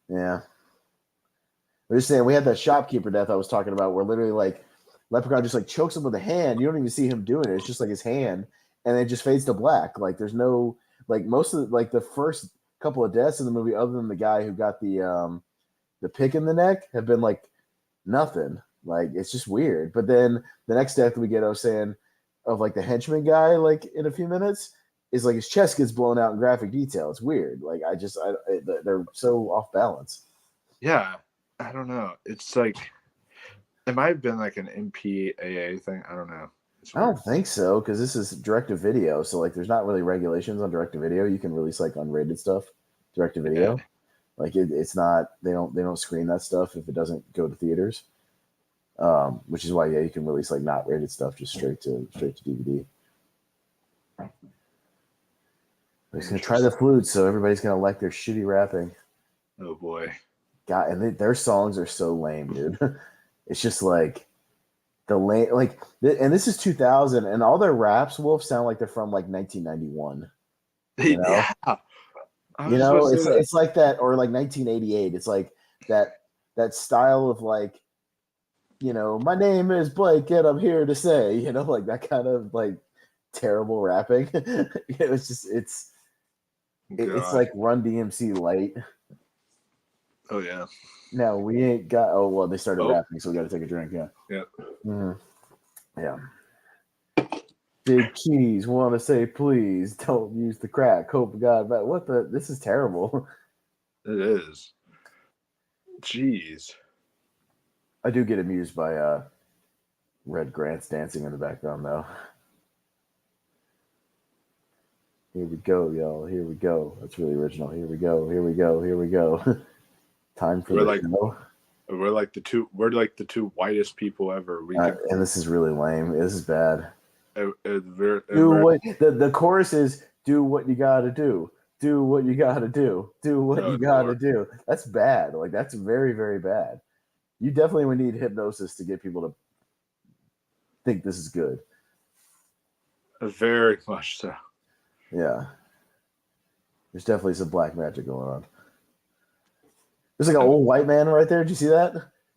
Yeah. They're just saying we had that shopkeeper death I was talking about where literally like Leprechaun just like chokes him with a hand. You don't even see him doing it. It's just like his hand, and it just fades to black. Like there's no like most of the first couple of deaths in the movie, other than the guy who got the pick in the neck, have been like nothing. Like it's just weird. But then the next death we get, I was saying, of like the henchman guy, like in a few minutes, is like his chest gets blown out in graphic detail. It's weird. Like they're so off balance. Yeah, I don't know. It's like it might have been like an MPAA thing. I don't know. I don't think so, because this is direct-to-video, so like there's not really regulations on direct-to-video. You can release like unrated stuff direct-to-video. Yeah. Like it's not, they don't screen that stuff if it doesn't go to theaters. Which is why you can release like not rated stuff just straight to DVD. They're just gonna try the flute, so everybody's gonna like their shitty rapping. Oh boy. God, and their songs are so lame, dude. It's just like the lame, like, and this is 2000, and all their raps, Wolf, sound like they're from like 1991. You know, yeah. You know, it's like that, or like 1988. It's like that style of like, you know, my name is Blake and I'm here to say, you know, like that kind of like terrible rapping. It's just it's like Run DMC light. Oh yeah. No, we ain't got. Oh well, they started rapping, so we got to take a drink. Yeah. Yeah. Mm-hmm. Yeah. Big Cheese want to say, please don't use the crack. Hope to God, but what the? This is terrible. It is. Jeez. I do get amused by Red Grant's dancing in the background, though. Here we go, y'all. Here we go. That's really original. Here we go. Here we go. Here we go. Time for the show. We're like the two whitest people ever. And this is really lame. This is bad. The chorus is do what you gotta do. Do what you gotta do. Do what you gotta do. That's bad. Like that's very, very bad. You definitely would need hypnosis to get people to think this is good. Very much so. Yeah. There's definitely some black magic going on. There's like an old white man right there. Did you see that?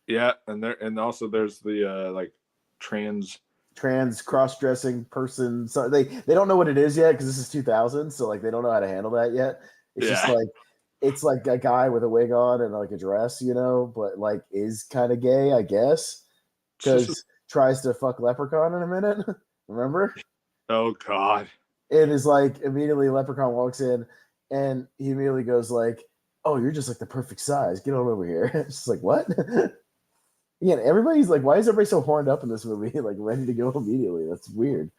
Yeah, and also there's the like trans cross-dressing person. So they don't know what it is yet because this is 2000, so like they don't know how to handle that yet. It's just like it's like a guy with a wig on and like a dress, you know, but like is kind of gay, I guess, because tries to fuck Leprechaun in a minute. Remember? Oh God! It is like immediately Leprechaun walks in and he immediately goes like, "Oh, you're just like the perfect size. Get on over here." It's just like what? Yeah, everybody's like, why is everybody so horned up in this movie? Like ready to go immediately. That's weird.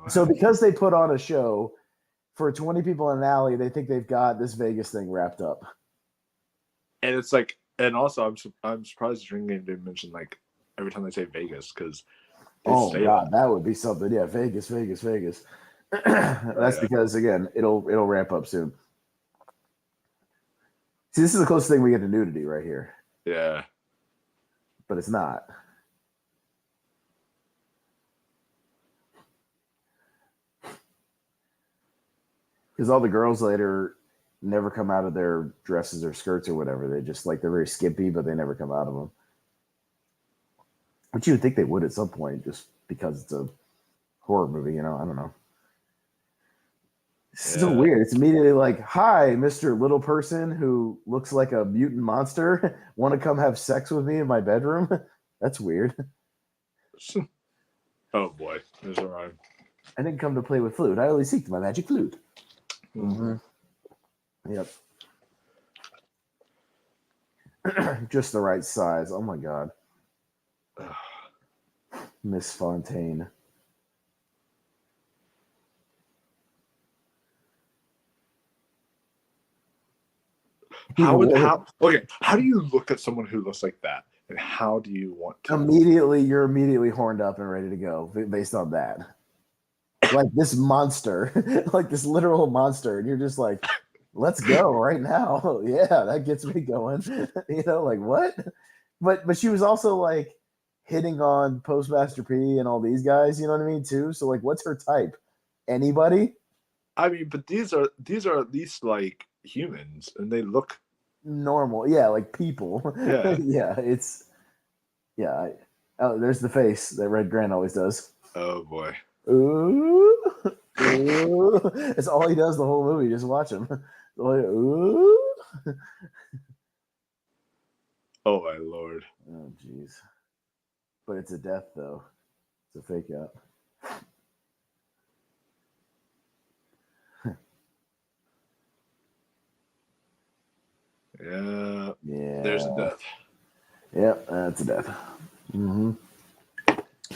So because they put on a show for 20 people in an alley, they think they've got this Vegas thing wrapped up. And it's like, and also I'm surprised the Dream Game didn't mention like every time they say Vegas because God, that would be something. Yeah, Vegas. That's because again, it'll ramp up soon. See, this is the closest thing we get to nudity right here. Yeah. But it's not. Because all the girls later never come out of their dresses or skirts or whatever. They just like they're very skimpy, but they never come out of them. But you would think they would at some point, just because it's a horror movie, you know? I don't know. It's so weird. It's immediately like, hi, Mr. Little Person who looks like a mutant monster. Want to come have sex with me in my bedroom? That's weird. Oh boy, there's a rhyme. I didn't come to play with flute. I only seek my magic flute. Mm-hmm. Yep. Just the right size. Oh my god. Miss Fontaine. How do you look at someone who looks like that, and how do you want to? You're immediately horned up and ready to go based on that. Like this monster, like this literal monster, and you're just like, let's go right now. Yeah, that gets me going. You know, like what? But she was also like hitting on Postmaster P and all these guys, you know what I mean, too? So like what's her type? Anybody? I mean, but these are at least like humans, and they look normal. Yeah, like people. Yeah. Yeah, it's oh, there's the face that Red Grant always does. Oh boy. Ooh. Ooh. It's all he does the whole movie. Just watch him. Ooh. Oh my lord. Oh jeez. But it's a death though. It's a fake out. Yeah. Yeah. There's a death. Yep, that's a death. Mm-hmm.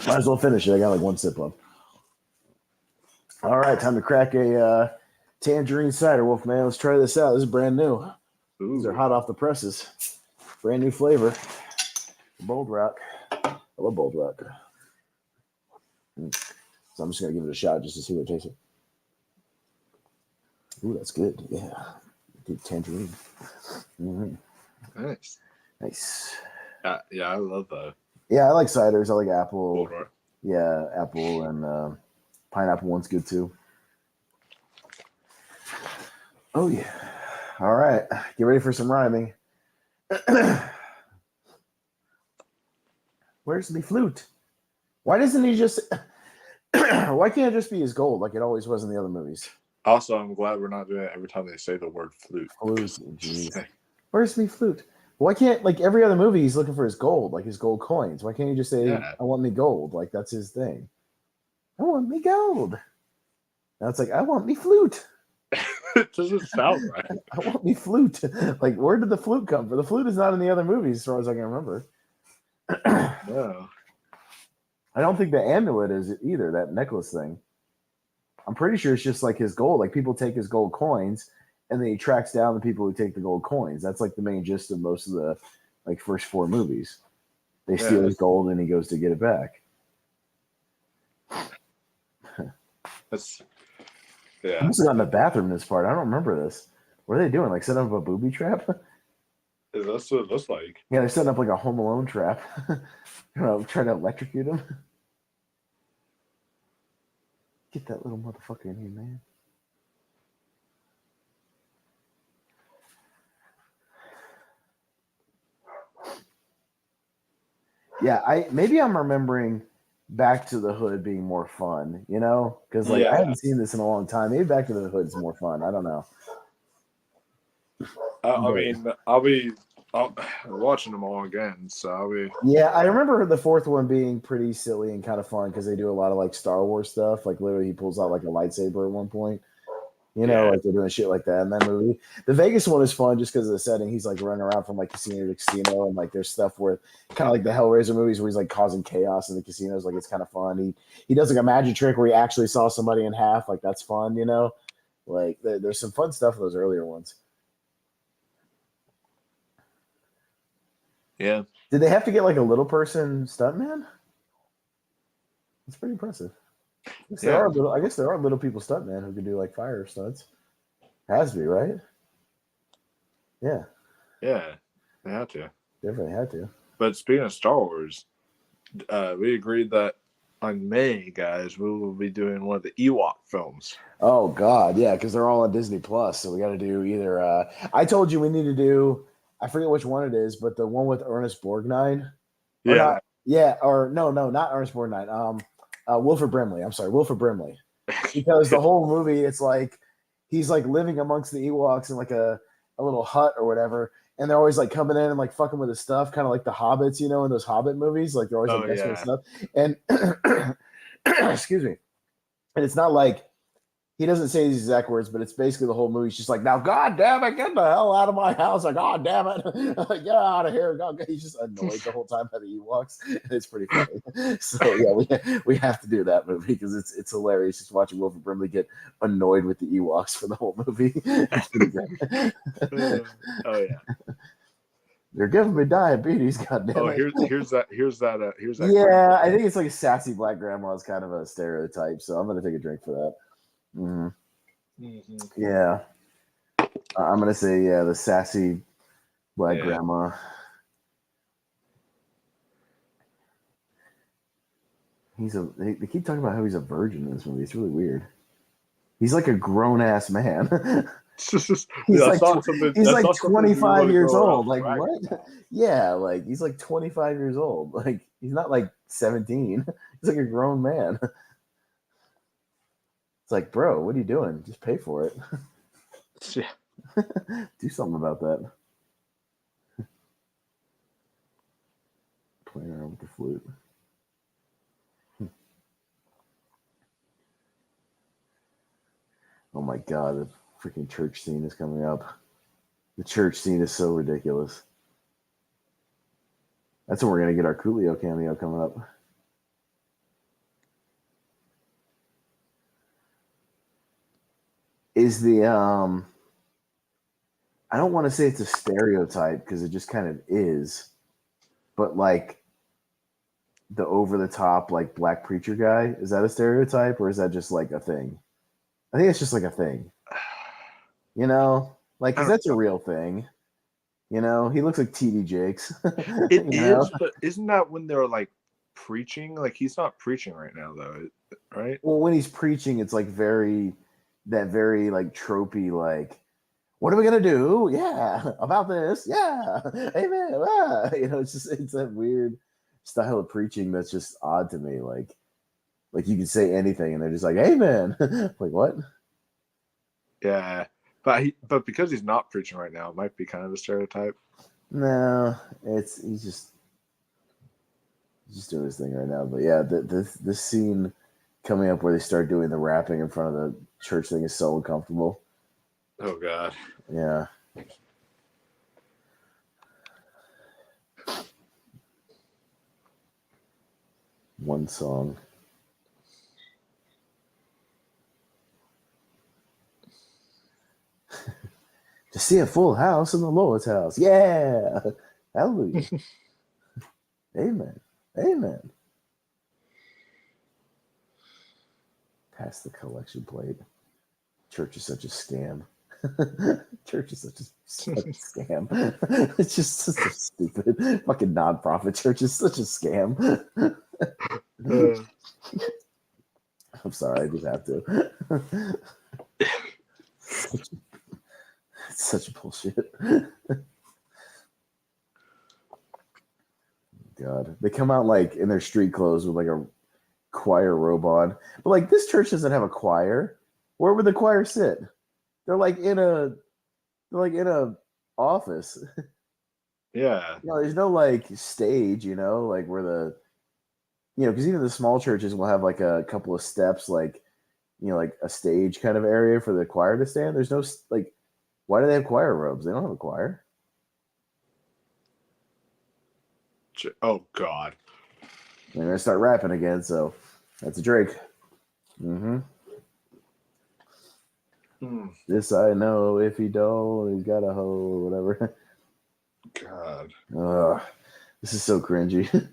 Might as well finish it. I got like one sip left. All right, time to crack a tangerine cider, Wolfman. Let's try this out. This is brand new. Ooh. These are hot off the presses. Brand new flavor. Bold Rock. I love Bold Rock. So I'm just going to give it a shot just to see what it tastes like. Ooh, that's good. Yeah. Good tangerine. Mm-hmm. Nice. Nice. Yeah, I love that. Yeah, I like ciders. I like apple. Yeah, apple and pineapple one's good too. Oh yeah. All right. Get ready for some rhyming. Where's the flute? Why doesn't he just why can't it just be his gold like it always was in the other movies? Also, I'm glad we're not doing it every time they say the word flute. Where's me flute? Why can't, like every other movie, he's looking for his gold, like his gold coins. Why can't he just say, I want me gold? Like, that's his thing. I want me gold. Now it's like, I want me flute. It doesn't sound right. I want me flute. Like, where did the flute come from? The flute is not in the other movies, as far as I can remember. No. I don't think the amulet is either, that necklace thing. I'm pretty sure it's just like his gold. Like, people take his gold coins, and then he tracks down the people who take the gold coins. That's like the main gist of most of the like first four movies. They steal his gold and he goes to get it back. That's I must have gotten in the bathroom in this part. I don't remember this. What are they doing? Like setting up a booby trap? That's what it looks like. Yeah, they're setting up like a Home Alone trap. Trying to electrocute him. Get that little motherfucker in here, man. Yeah, maybe I'm remembering Back to the Hood being more fun, you know? Because I haven't seen this in a long time. Maybe Back to the Hood is more fun. I don't know. I mean, I'll be watching them all again, so I'll be. Yeah, I remember the fourth one being pretty silly and kind of fun because they do a lot of like Star Wars stuff. Like literally, he pulls out like a lightsaber at one point. You know, like they're doing shit like that in that movie. The Vegas one is fun just because of the setting. He's like running around from like casino to casino, and like there's stuff where kind of like the Hellraiser movies where he's like causing chaos in the casinos. Like it's kind of fun. He does like a magic trick where he actually saw somebody in half. Like that's fun, you know. Like there's some fun stuff in those earlier ones. Yeah. Did they have to get like a little person stuntman? That's pretty impressive. I guess there are little people stuntmen who can do like fire stunts. Has to be, right? Yeah. Yeah, they had to. Definitely had to. But speaking of Star Wars, we agreed that on May, guys, we will be doing one of the Ewok films. Oh God, yeah, because they're all on Disney Plus. So we got to do either. I told you we need to do. I forget which one it is, but the one with Ernest Borgnine. Yeah. Not Ernest Borgnine. Wilford Brimley. I'm sorry, Wilford Brimley. Because the whole movie, it's like he's like living amongst the Ewoks in like a little hut or whatever, and they're always like coming in and like fucking with his stuff, kind of like the Hobbits, in those Hobbit movies. Like they're always like messing with stuff. And excuse me. And it's not like he doesn't say these exact words, but it's basically the whole movie. He's just like, now, God damn it, get the hell out of my house. Like, God damn it, get out of here. God, he's just annoyed the whole time by the Ewoks. It's pretty funny. So, yeah, we have to do that movie because it's hilarious just watching Wilford Brimley get annoyed with the Ewoks for the whole movie. It's pretty great. Oh, yeah. They're giving me diabetes, goddamn. Oh, here's that. Yeah, I think it's like a sassy black grandma is kind of a stereotype, so I'm gonna take a drink for that. Mm-hmm. Yeah, I'm gonna say the sassy black grandma. They keep talking about how he's a virgin in this movie. It's really weird. He's like a grown ass man. He's like 25 years old. Like what? Yeah, like he's like 25 years old. Like he's not like 17. He's like a grown man. It's like, bro, what are you doing? Just pay for it. Yeah. Do something about that. Playing around with the flute. Oh my God, the freaking church scene is coming up. The church scene is so ridiculous. That's when we're going to get our Coolio cameo coming up. Is the, I don't want to say it's a stereotype because it just kind of is, but like the over the top, like black preacher guy, is that a stereotype or is that just like a thing? I think it's just like a thing. Like, because that's a real thing. He looks like TD Jakes. It is, but isn't that when they're like preaching? Like he's not preaching right now, though, right? Well, when he's preaching, it's like very like tropey, like, what are we gonna do? Yeah, about this. Yeah, amen. Ah. It's that weird style of preaching that's just odd to me. Like you can say anything, and they're just like, amen. Like what? Yeah. But because he's not preaching right now, it might be kind of a stereotype. No, he's just doing his thing right now. But yeah, this scene coming up where they start doing the rapping in front of the church thing is so uncomfortable. Oh God. Yeah. One song. To see a full house in the Lord's house. Yeah. Hallelujah. Amen. Amen. Pass the collection plate. Church is such a scam. Church is such a scam. It's just such a stupid fucking nonprofit church is such a scam. I'm sorry, I just have to. It's such bullshit. God, they come out like in their street clothes with like a choir robe on, but like this church doesn't have a choir. Where would the choir sit? They're like in a office. Yeah. There's no like stage, like where the, because even the small churches will have like a couple of steps, like, like a stage kind of area for the choir to stand. There's no like, why do they have choir robes? They don't have a choir. Oh God. They're gonna start rapping again, so that's a Drake. This I know. If he don't, he's got a hoe, whatever. God. This is so cringy.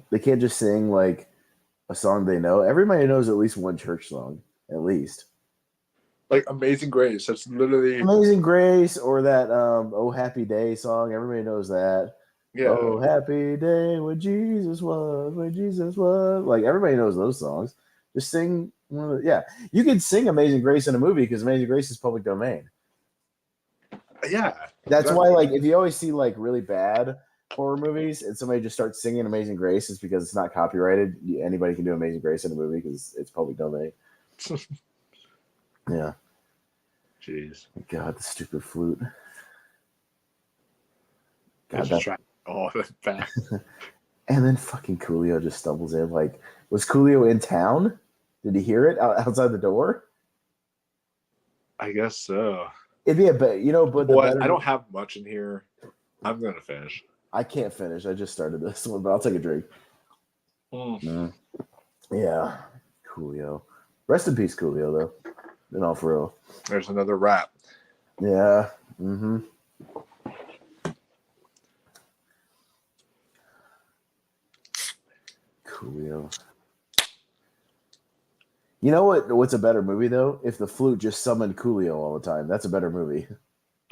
They can't just sing like a song they know. Everybody knows at least one church song, at least. Like Amazing Grace. That's literally Amazing Grace, or that "Oh Happy Day" song. Everybody knows that. Yeah. Oh happy day when Jesus was, Like everybody knows those songs. Just sing one of the, you can sing Amazing Grace in a movie because Amazing Grace is public domain. Yeah. That's why, like, if you always see like really bad horror movies and somebody just starts singing Amazing Grace, it's because it's not copyrighted. Anybody can do Amazing Grace in a movie because it's public domain. Yeah. Jeez. God, the stupid flute. God, that's bad. And then fucking Coolio just stumbles in. Like, was Coolio in town? Did he hear it outside the door? I guess so. It'd be a bit, but I don't have much in here. I'm gonna finish. I can't finish. I just started this one, but I'll take a drink. Yeah, Coolio. Rest in peace, Coolio, though. In all for real. There's another rap. Yeah. Mm-hmm. Coolio. You know what's a better movie, though? If the flute just summoned Coolio all the time. That's a better movie.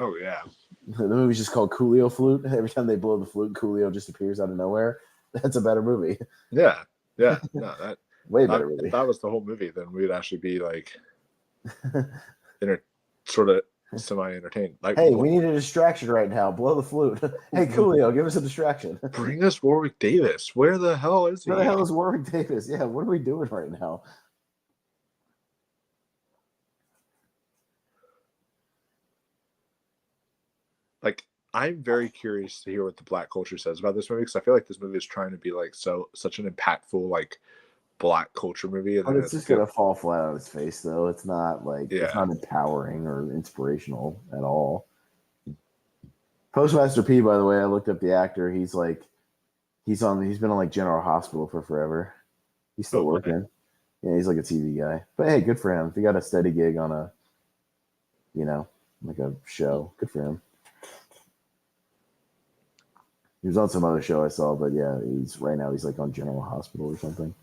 Oh, yeah. The movie's just called Coolio Flute. Every time they blow the flute, Coolio just appears out of nowhere. That's a better movie. Yeah. Yeah. No, that way better movie. If that was the whole movie, then we'd actually be like sort of semi-entertained. Like, hey, we need a distraction right now. Blow the flute. Hey, Coolio, give us a distraction. Bring us Warwick Davis. Where the hell is he? Where the hell is Warwick Davis? Yeah, what are we doing right now? Like, I'm very curious to hear what the Black culture says about this movie, because I feel like this movie is trying to be like such an impactful like Black culture movie. And it's just gonna fall flat on its face, though. It's not like it's not empowering or inspirational at all. Postmaster P, by the way, I looked up the actor. He's been on like General Hospital for forever. He's still working. Right. Yeah, he's like a TV guy. But hey, good for him. If he got a steady gig on a, like a show, good for him. He was on some other show I saw, but yeah, he's like on General Hospital or something.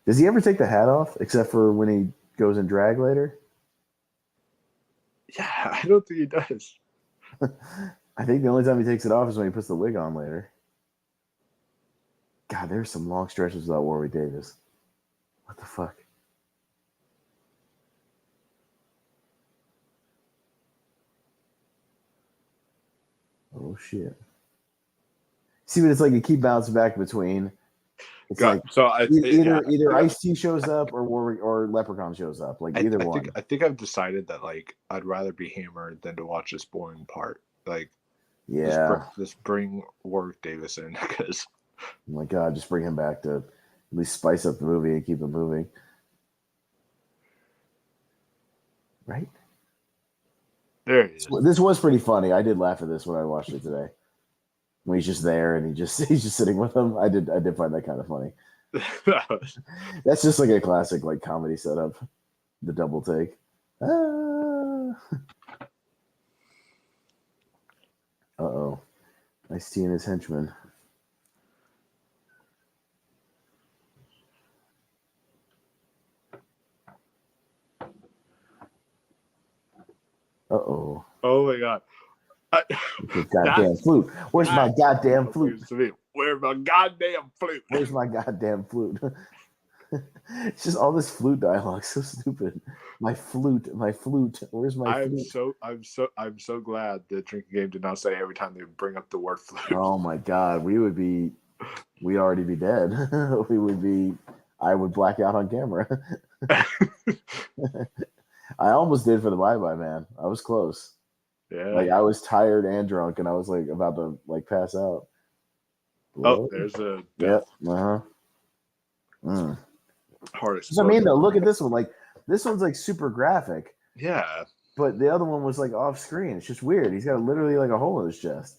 Does he ever take the hat off, except for when he goes in drag later? Yeah, I don't think he does. I think the only time he takes it off is when he puts the wig on later. God, there's some long stretches without Warwick Davis. What the fuck? Oh shit! See what it's like to keep bouncing back between. It's like so either Ice-T shows up or Leprechaun shows up. Like either one. I think I've decided that like I'd rather be hammered than to watch this boring part. Like, just bring Warwick Davis in because. Oh my God! Just bring him back to at least spice up the movie and keep it moving. Right. There he is. This was pretty funny. I did laugh at this when I watched it today. When he's just there and he's just sitting with him. I did find that kind of funny. That's just like a classic like comedy setup. The double take. Uh-oh. Ice-T and his henchman. Uh-oh. Oh my God. Goddamn flute. Where's my goddamn flute? Where's my goddamn flute? Where's my goddamn flute? It's just all this flute dialogue, so stupid. My flute. Where's my flute? I'm so glad the drinking game did not say every time they bring up the word flute. Oh my God, we'd already be dead. I would black out on camera. I almost did for the bye-bye, man. I was close. Yeah. Like I was tired and drunk, and I was like about to like pass out. Oh, there's a death. Yep. Hardest. I mean, though, look at this one. Like this one's like super graphic. Yeah. But the other one was like off screen. It's just weird. He's got literally like a hole in his chest.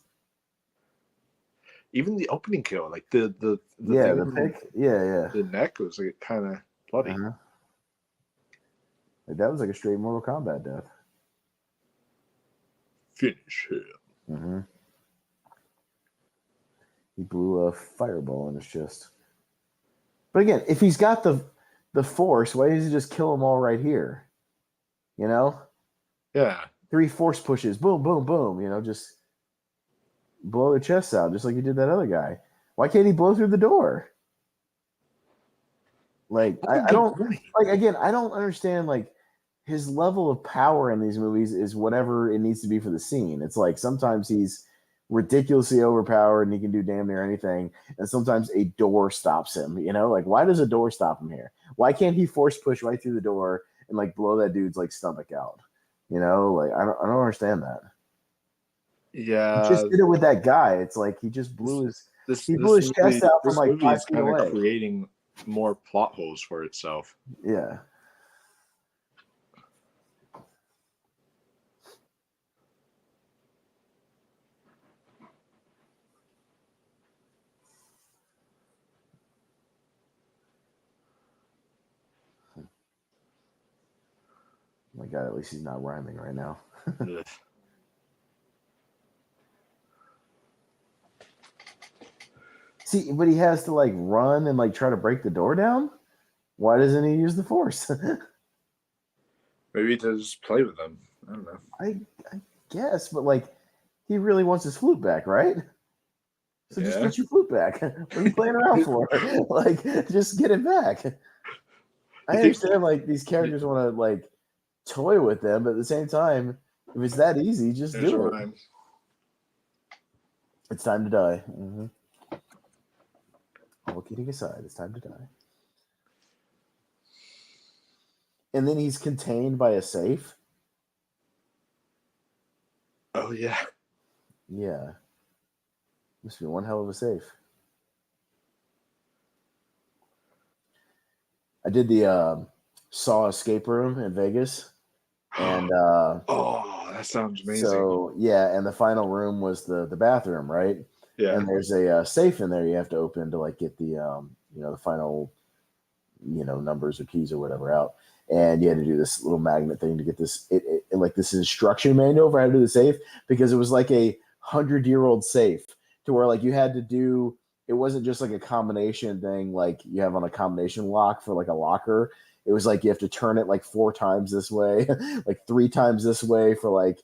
Even the opening kill, like the pick. Yeah. The neck was like kind of bloody. Like that was like a straight Mortal Kombat death. Finish him. Mm-hmm. He blew a fireball in his chest. But again, if he's got the force, why does he just kill them all right here? You know? Yeah. 3 force pushes, boom, boom, boom. Just blow their chests out, just like he did that other guy. Why can't he blow through the door? Like, I don't like. Again, I don't understand. Like, his level of power in these movies is whatever it needs to be for the scene. It's like sometimes he's ridiculously overpowered and he can do damn near anything, and sometimes a door stops him. Like, why does a door stop him here? Why can't he force push right through the door and like blow that dude's like stomach out? Like I don't understand that. Yeah, he just did it with that guy. It's like he just blew his chest out from like 5 feet away, creating more plot holes for itself. Yeah. Oh my God, at least he's not rhyming right now. See, but he has to like run and like try to break the door down. Why doesn't he use the force? Maybe to just play with them. I don't know. I guess, but like he really wants his flute back, right? So just get your flute back. What are you playing around for? Like, just get it back. I understand like these characters want to like toy with them, but at the same time, if it's that easy, just do it. It's time to die. Mm-hmm. All kidding aside, it's time to die. And then he's contained by a safe. Oh, yeah. Yeah. Must be one hell of a safe. I did the Saw escape room in Vegas. And oh, that sounds amazing. So, yeah, and the final room was the bathroom, right? Yeah. And there's a safe in there you have to open to like get the the final numbers or keys or whatever out. And you had to do this little magnet thing to get this like this instruction manual for how to do the safe, because it was like a 100-year-old safe to where like you had to do, it wasn't just like a combination thing like you have on a combination lock for like a locker. It was like you have to turn it like 4 times this way, like 3 times this way for like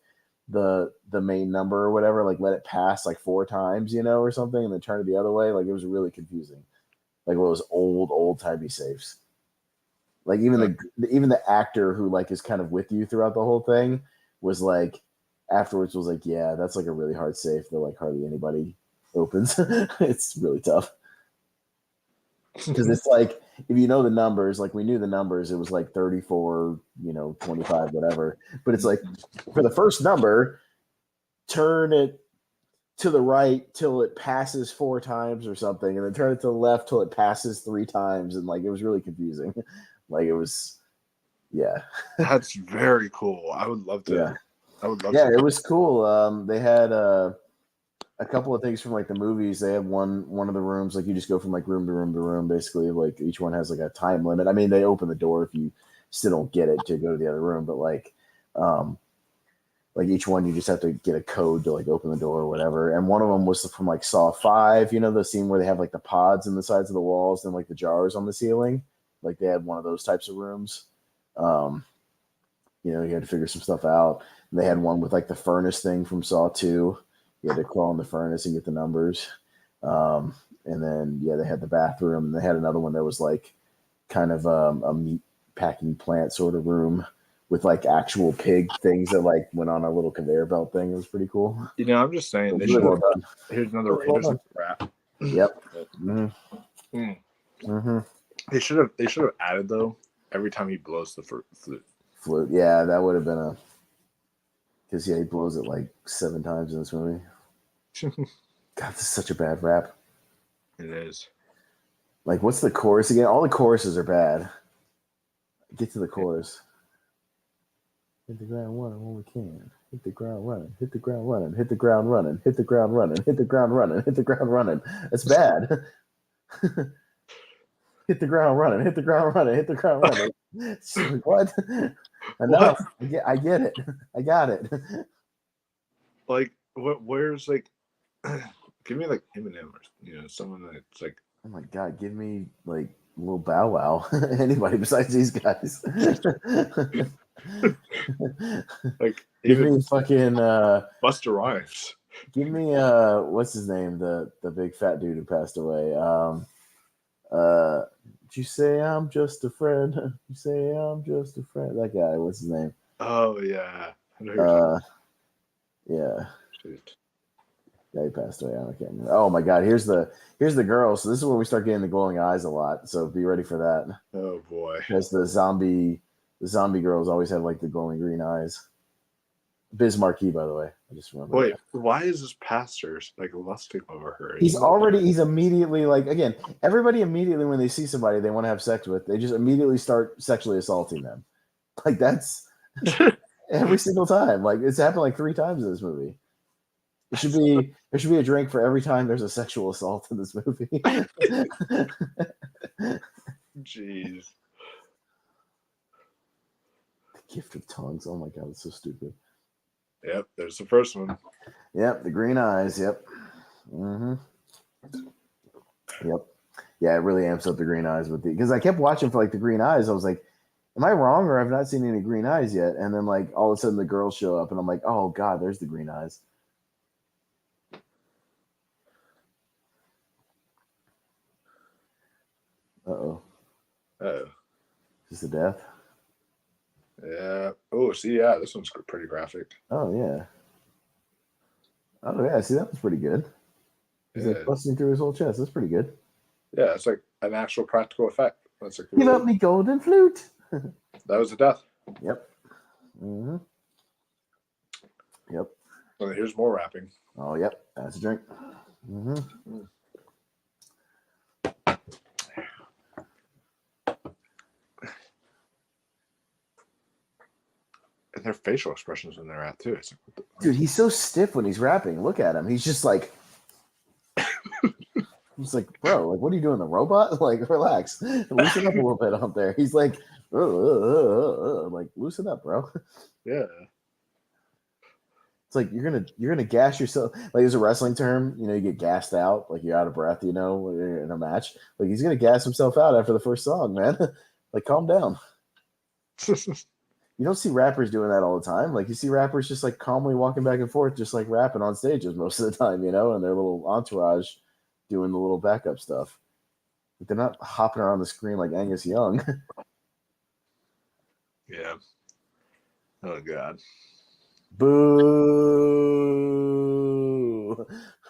the main number or whatever, like let it pass like 4 times, or something, and then turn it the other way. Like it was really confusing. Like one of those old timey safes. Like even the actor who like is kind of with you throughout the whole thing was like afterwards was like, yeah, that's like a really hard safe that like hardly anybody opens. It's really tough. Because it's like, if you know the numbers, like we knew the numbers, it was like 34, 25, whatever. But it's like for the first number, turn it to the right till it passes 4 times or something, and then turn it to the left till it passes 3 times. And like it was really confusing. Like it was, yeah. That's very cool. I would love to. Yeah. I would love to. Yeah, it was cool. They had a couple of things from like the movies. They have one of the rooms, like you just go from like room to room to room, basically. Like each one has like a time limit. I mean, they open the door if you still don't get it to go to the other room, but like each one you just have to get a code to like open the door or whatever. And one of them was from like Saw 5, the scene where they have like the pods in the sides of the walls and like the jars on the ceiling. Like they had one of those types of rooms. You had to figure some stuff out. And they had one with like the furnace thing from Saw 2. You had to crawl in the furnace and get the numbers. And then, yeah, they had the bathroom. And they had another one that was like kind of a meat packing plant sort of room with like actual pig things that like went on a little conveyor belt thing. It was pretty cool. I'm just saying. Really well done. Here's another wrap. Yep. Mm-hmm. Mm-hmm. They should have added though every time he blows the flute. Flute, yeah, that would have been because he blows it like 7 times in this movie. God, this is such a bad rap. It is. Like, what's the chorus again? All the choruses are bad. Get to the chorus. Hit the ground running when we can. Hit the ground running. Hit the ground running. Hit the ground running. Hit the ground running. Hit the ground running. Hit the ground running. That's bad. Hit the ground running. Hit the ground running. Hit the ground running. What? Enough. What? I get it. I got it. like where's like give me like Eminem or someone that's like, oh my god, give me like Lil Bow Wow. Anybody besides these guys. like give me fucking Busta Rhymes. Give me what's his name? The big fat dude who passed away. Did you say I'm just a friend? You say I'm just a friend. That guy, what's his name? Oh yeah. Yeah. Shoot. Yeah, he passed away. I can't remember. Oh my god, here's the girl. So this is where we start getting the glowing eyes a lot. So be ready for that. Oh boy. Because the zombie girls always have like the glowing green eyes. Biz Markie, by the way. I just remember. Wait, why is this pastor like lusting over her? He's immediately like, again, everybody immediately when they see somebody they want to have sex with, they just immediately start sexually assaulting them. Like that's every single time. Like it's happened like 3 times in this movie. There should be a drink for every time there's a sexual assault in this movie. Jeez. The gift of tongues. Oh my god, it's so stupid. Yep, there's the first one. Yep, the green eyes. Yep. Mm-hmm. Yep. Yeah, it really amps up the green eyes because I kept watching for like the green eyes. I was like, am I wrong or I've not seen any green eyes yet? And then like all of a sudden the girls show up and I'm like, oh god, there's the green eyes. Uh-oh. Uh-oh. Is this a death? Yeah. Oh, see, yeah, this one's pretty graphic. Oh, yeah. Oh, yeah, see, that was pretty good. He's like busting through his whole chest. That's pretty good. Yeah, it's like an actual practical effect. That's like Give up me golden flute. That was a death. Yep. Mm-hmm. Yep. Well, here's more rapping. Oh, yep. That's a drink. Mm-hmm. And their facial expressions in there at too. Dude, he's so stiff when he's rapping. Look at him. He's just like, he's like, bro, like, what are you doing? The robot? Like, relax, loosen up a little bit up there. He's like, like, loosen up, bro. Yeah. It's like you're gonna gas yourself. Like there's a wrestling term, you get gassed out, like you're out of breath, in a match. Like he's gonna gas himself out after the first song, man. Like, calm down. You don't see rappers doing that all the time. Like you see rappers just like calmly walking back and forth, just like rapping on stages most of the time, and their little entourage doing the little backup stuff. But they're not hopping around the screen like Angus Young. Yeah. Oh God. Boo!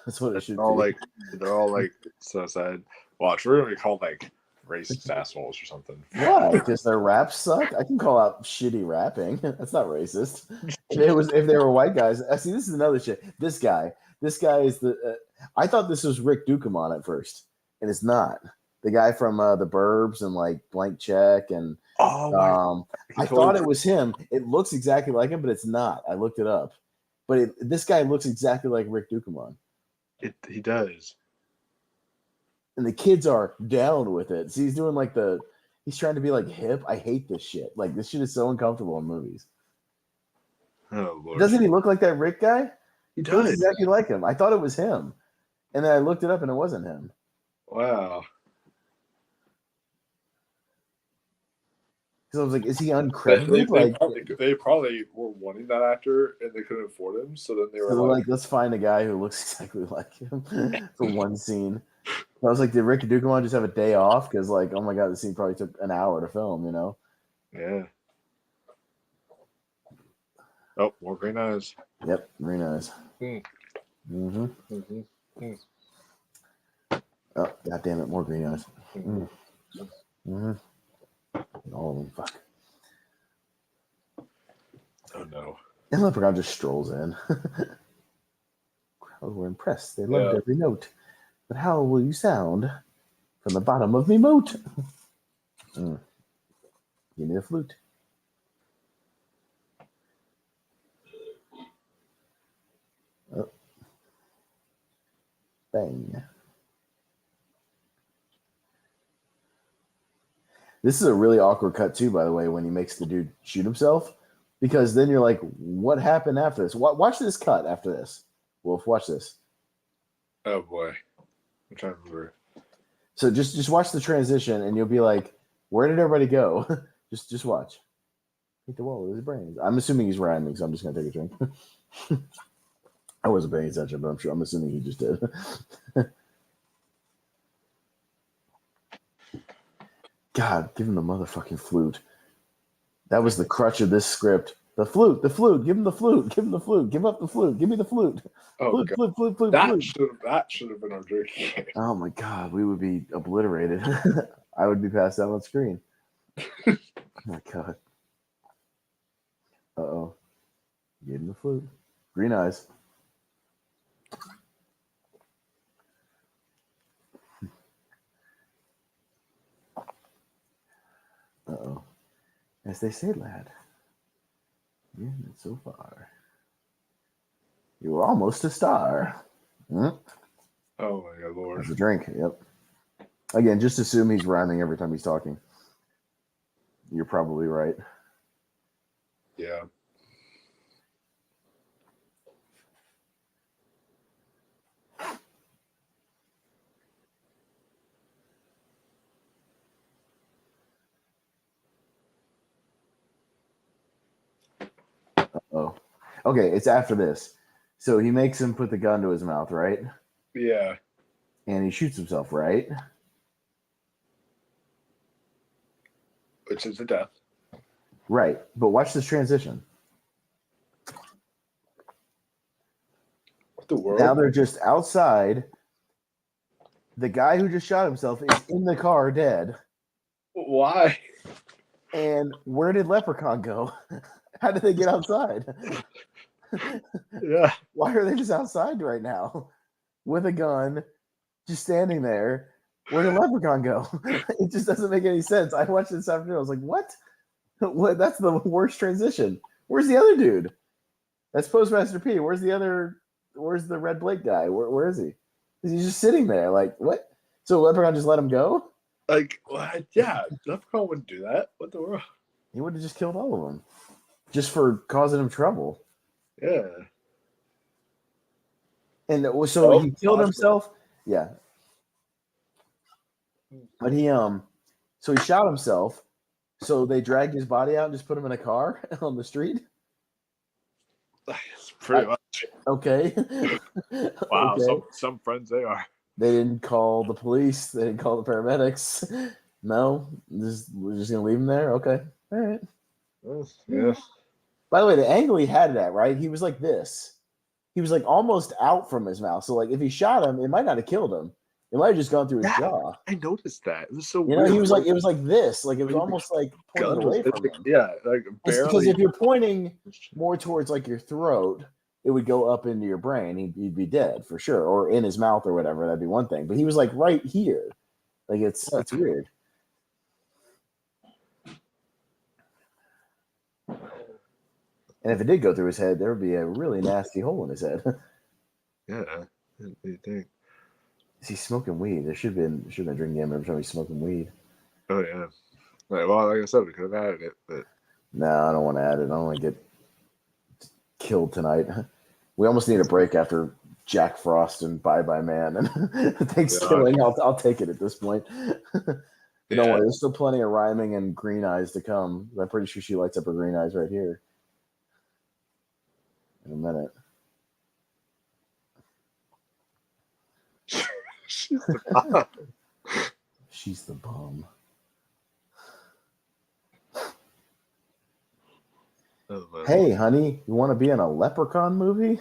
That's what it should be. They're all like so sad. Watch, we're gonna be called like racist assholes or something. Why? Because their raps suck? I can call out shitty rapping. That's not racist. If they were white guys. See, this is another shit. This guy is the. I thought this was Rick Ducommun at first, and it's not. The guy from The Burbs and like Blank Check and. I thought it was him. It looks exactly like him, but it's not. I looked it up, but this guy looks exactly like Rick Ducommun. He does. And the kids are down with it. So he's doing like he's trying to be like hip. I hate this shit. Like this shit is so uncomfortable in movies. Oh Lord. Doesn't he look like that Rick guy? He does. Looks exactly like him. I thought it was him. And then I looked it up and it wasn't him. Wow. Because I was like, is he uncredited? They probably were wanting that actor and they couldn't afford him. So then they were like, let's find a guy who looks exactly like him for one scene. I was like, did Rick Ducommun just have a day off? Because, like, oh my god, the scene probably took an hour to film, Yeah. Oh, more green eyes. Yep, green eyes. Mm-hmm. Mm-hmm. Oh, god damn it, more green eyes. Mm-hmm. All of them, fuck. Oh no. And Leprechaun just strolls in. Crowd were impressed. They loved every note. But how will you sound from the bottom of me moat? Give me the flute. Oh. Bang. This is a really awkward cut too, by the way, when he makes the dude shoot himself. Because then you're like, what happened after this? Watch this cut after this. Wolf, watch this. Oh boy, I'm trying to remember. So just watch the transition, and you'll be like, where did everybody go? just watch. Hit the wall with his brains. I'm assuming he's rhyming, so I'm just gonna take a drink. I wasn't paying attention, but I'm assuming he just did. God, give him the motherfucking flute. That was the crutch of this script. The flute. Give him the flute. Give up the flute. Give me the flute. Oh, flute. That should have been our drink. Oh my God, we would be obliterated. I would be passed out on screen. Oh my God. Uh-oh. Give him the flute. Green eyes. Uh-oh. As they say, lad. Yeah, not so far. You were almost a star. Hmm? Oh my God, Lord. That's a drink. Yep. Again, just assume he's rhyming every time he's talking. You're probably right. Yeah. Oh, okay. It's after this. So he makes him put the gun to his mouth, right? Yeah. And he shoots himself, right? Which is a death. Right. But watch this transition. What the world? Now they're just outside. The guy who just shot himself is in the car dead. Why? And where did Leprechaun go? How did they get outside? Yeah. Why are they just outside right now with a gun, just standing there? Where did Leprechaun go? It just doesn't make any sense. I watched this afternoon. I was like, what? What? That's the worst transition. Where's the other dude? That's Postmaster P. Where's the other? Where's the Red Blake guy? Where is he? He's just sitting there. Like, what? So Leprechaun just let him go? Like, what? Yeah, Leprechaun wouldn't do that. What the world? He would have just killed all of them, just for causing him trouble. Yeah. And so he killed himself. Yeah. But so he shot himself. So they dragged his body out and just put him in a car on the street. Pretty much. Okay. Wow. Okay. Some friends they are. They didn't call the police. They didn't call the paramedics. No, we're just gonna leave him there. Okay. All right. Yes. By the way, the angle he had it at, right? He was like this. He was like almost out from his mouth. So like if he shot him, it might not have killed him. It might have just gone through his jaw. I noticed that. It was so weird. He was like, it was like this. Like it was almost like pointed away from him. Yeah, like barely. Because if you're pointing more towards like your throat, it would go up into your brain. He'd be dead for sure. Or in his mouth or whatever. That'd be one thing. But he was like right here. Like it's weird. And if it did go through his head, there would be a really nasty hole in his head. Yeah. You think? Is he smoking weed? There should have been a drink game every time he's smoking weed. Oh yeah. Well, like I said, we could have added it, but no, I don't want to add it. I don't want to get killed tonight. We almost need a break after Jack Frost and Bye Bye Man and Thanksgiving. I'll take it at this point. Don't worry, there's still plenty of rhyming and green eyes to come. I'm pretty sure she lights up her green eyes right here in a minute. She's the bomb. She's the bomb. Oh, hey, honey, you want to be in a Leprechaun movie?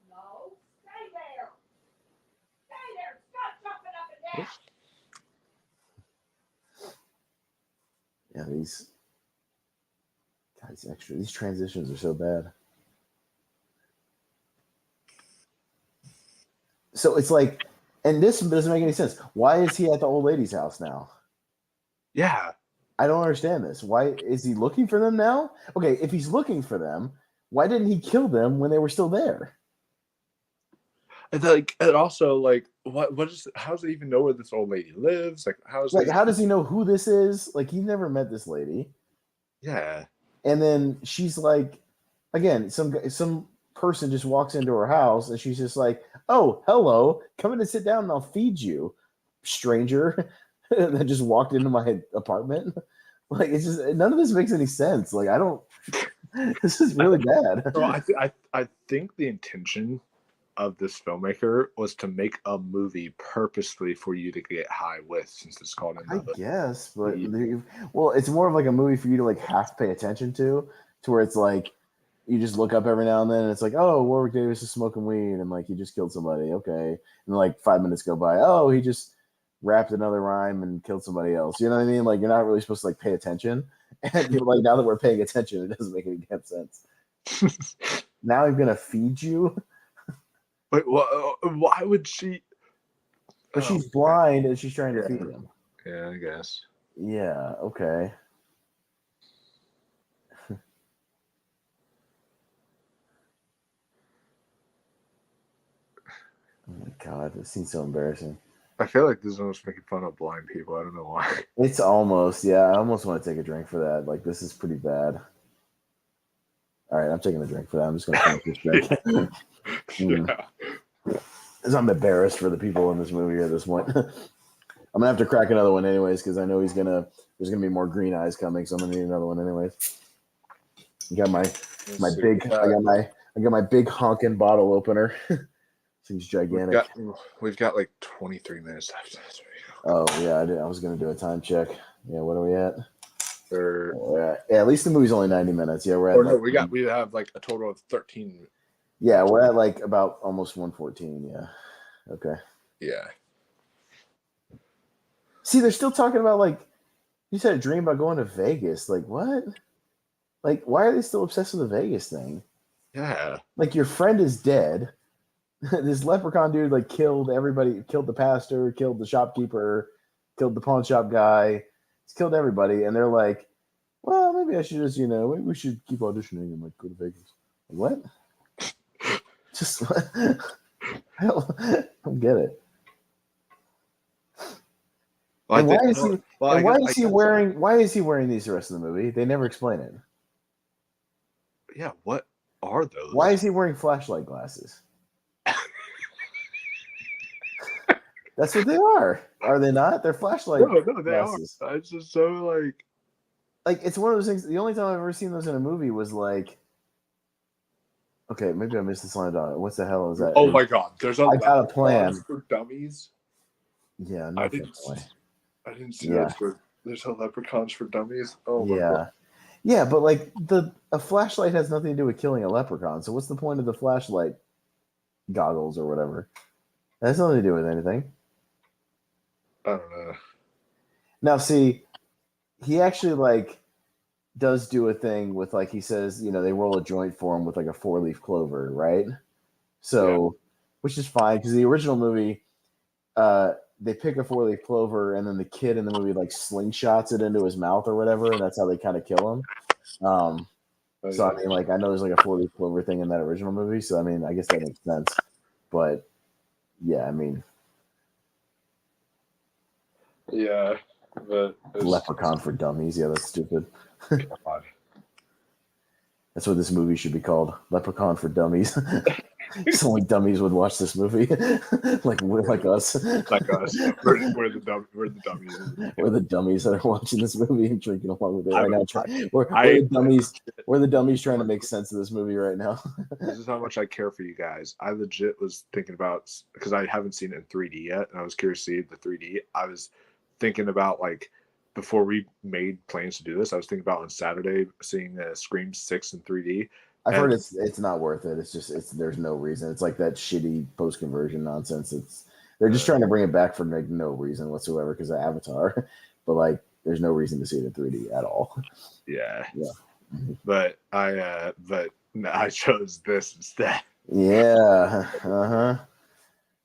No, stay there. Stay there. Stop jumping up and down. Yeah, these transitions are so bad. So it's like, and this doesn't make any sense. Why is he at the old lady's house now? Yeah. I don't understand this. Why is he looking for them now? Okay, if he's looking for them, why didn't he kill them when they were still there? And also like what is how does he even know where this old lady lives? Like how does he know who this is? Like he never met this lady. Yeah. And then she's like, again, some person just walks into her house and she's just like, "Oh, hello, come in and sit down and I'll feed you, stranger." That just walked into my apartment. Like it's just none of this makes any sense. Like I don't. This is really bad. So I think the intention of this filmmaker was to make a movie purposely for you to get high with, since it's called another. I guess, but well, it's more of like a movie for you to like have to pay attention to where it's like you just look up every now and then and it's like, oh, Warwick Davis is smoking weed and like he just killed somebody. Okay, and then, like 5 minutes go by. Oh, he just rapped another rhyme and killed somebody else. You know what I mean? Like you're not really supposed to like pay attention. And like now that we're paying attention, it doesn't make any damn sense. Now I'm gonna feed you. Wait, why would she? But she's blind and she's trying to feed him. Yeah, I guess. Yeah, okay. Oh my god, this seems so embarrassing. I feel like this is almost making fun of blind people. I don't know why. It's almost, yeah. I almost want to take a drink for that. Like, this is pretty bad. All right, I'm taking a drink for that. I'm just going to finish this drink. Yeah. Because I'm embarrassed for the people in this movie at this point. I'm going to have to crack another one anyways, because I know there's going to be more green eyes coming, so I'm going to need another one anyways. I got my big honking bottle opener. Seems gigantic. We've got like 23 minutes left. Oh yeah, I was gonna do a time check. Yeah, what are we at? Yeah, at least the movie's only 90 minutes. Yeah, we're at. We have like a total of 13. Yeah, we're at like about almost 114. Yeah. Okay. Yeah. See, they're still talking about like you said a dream about going to Vegas. Like what? Like why are they still obsessed with the Vegas thing? Yeah. Like your friend is dead. This leprechaun dude like killed everybody, killed the pastor, killed the shopkeeper, killed the pawn shop guy. He's killed everybody, and they're like, well, maybe I should just, maybe we should keep auditioning and like go to Vegas. What? Just I don't get it. Well, and why is he wearing these the rest of the movie? They never explain it. Yeah, what are those? Why is he wearing flashlight glasses? That's what they are. Are they not? They're flashlight No, they glasses. are. It's just so like it's one of those things. The only time I've ever seen those in a movie was like, okay, maybe I missed this line on it. What the hell is that? Oh my god, there's I got a plan for dummies. Yeah, no, I didn't see that. There's a leprechauns for dummies. Oh my god. Yeah, but like a flashlight has nothing to do with killing a leprechaun. So what's the point of the flashlight goggles or whatever? That has nothing to do with anything. I don't know. Now, see, he actually like does do a thing with like he says, they roll a joint for him with like a 4-leaf clover, right? So, which is fine because the original movie, they pick a 4-leaf clover and then the kid in the movie like slingshots it into his mouth or whatever, and that's how they kind of kill him. So I mean, like I know there's like a 4-leaf clover thing in that original movie, so I mean, I guess that makes sense. But yeah, I mean. Yeah, but Leprechaun for dummies. Yeah, that's stupid. God. That's what this movie should be called. Leprechaun for dummies. It's only dummies would watch this movie. like us. Like us. We're the dummies. We're the dummies that are watching this movie and drinking along with it right now. We're the dummies. We're the dummies trying to make sense of this movie right now. This is how much I care for you guys. I legit was thinking about, because I haven't seen it in 3D yet, and I was curious to see the 3D. I was thinking about like before we made plans to do this, I was thinking about on Saturday seeing Scream 6 in 3D. I've heard it's not worth it. There's no reason. It's like that shitty post conversion nonsense. They're just trying to bring it back for like no reason whatsoever because of Avatar, but like there's no reason to see it in 3D at all. Yeah. Mm-hmm. But I chose this instead. Yeah.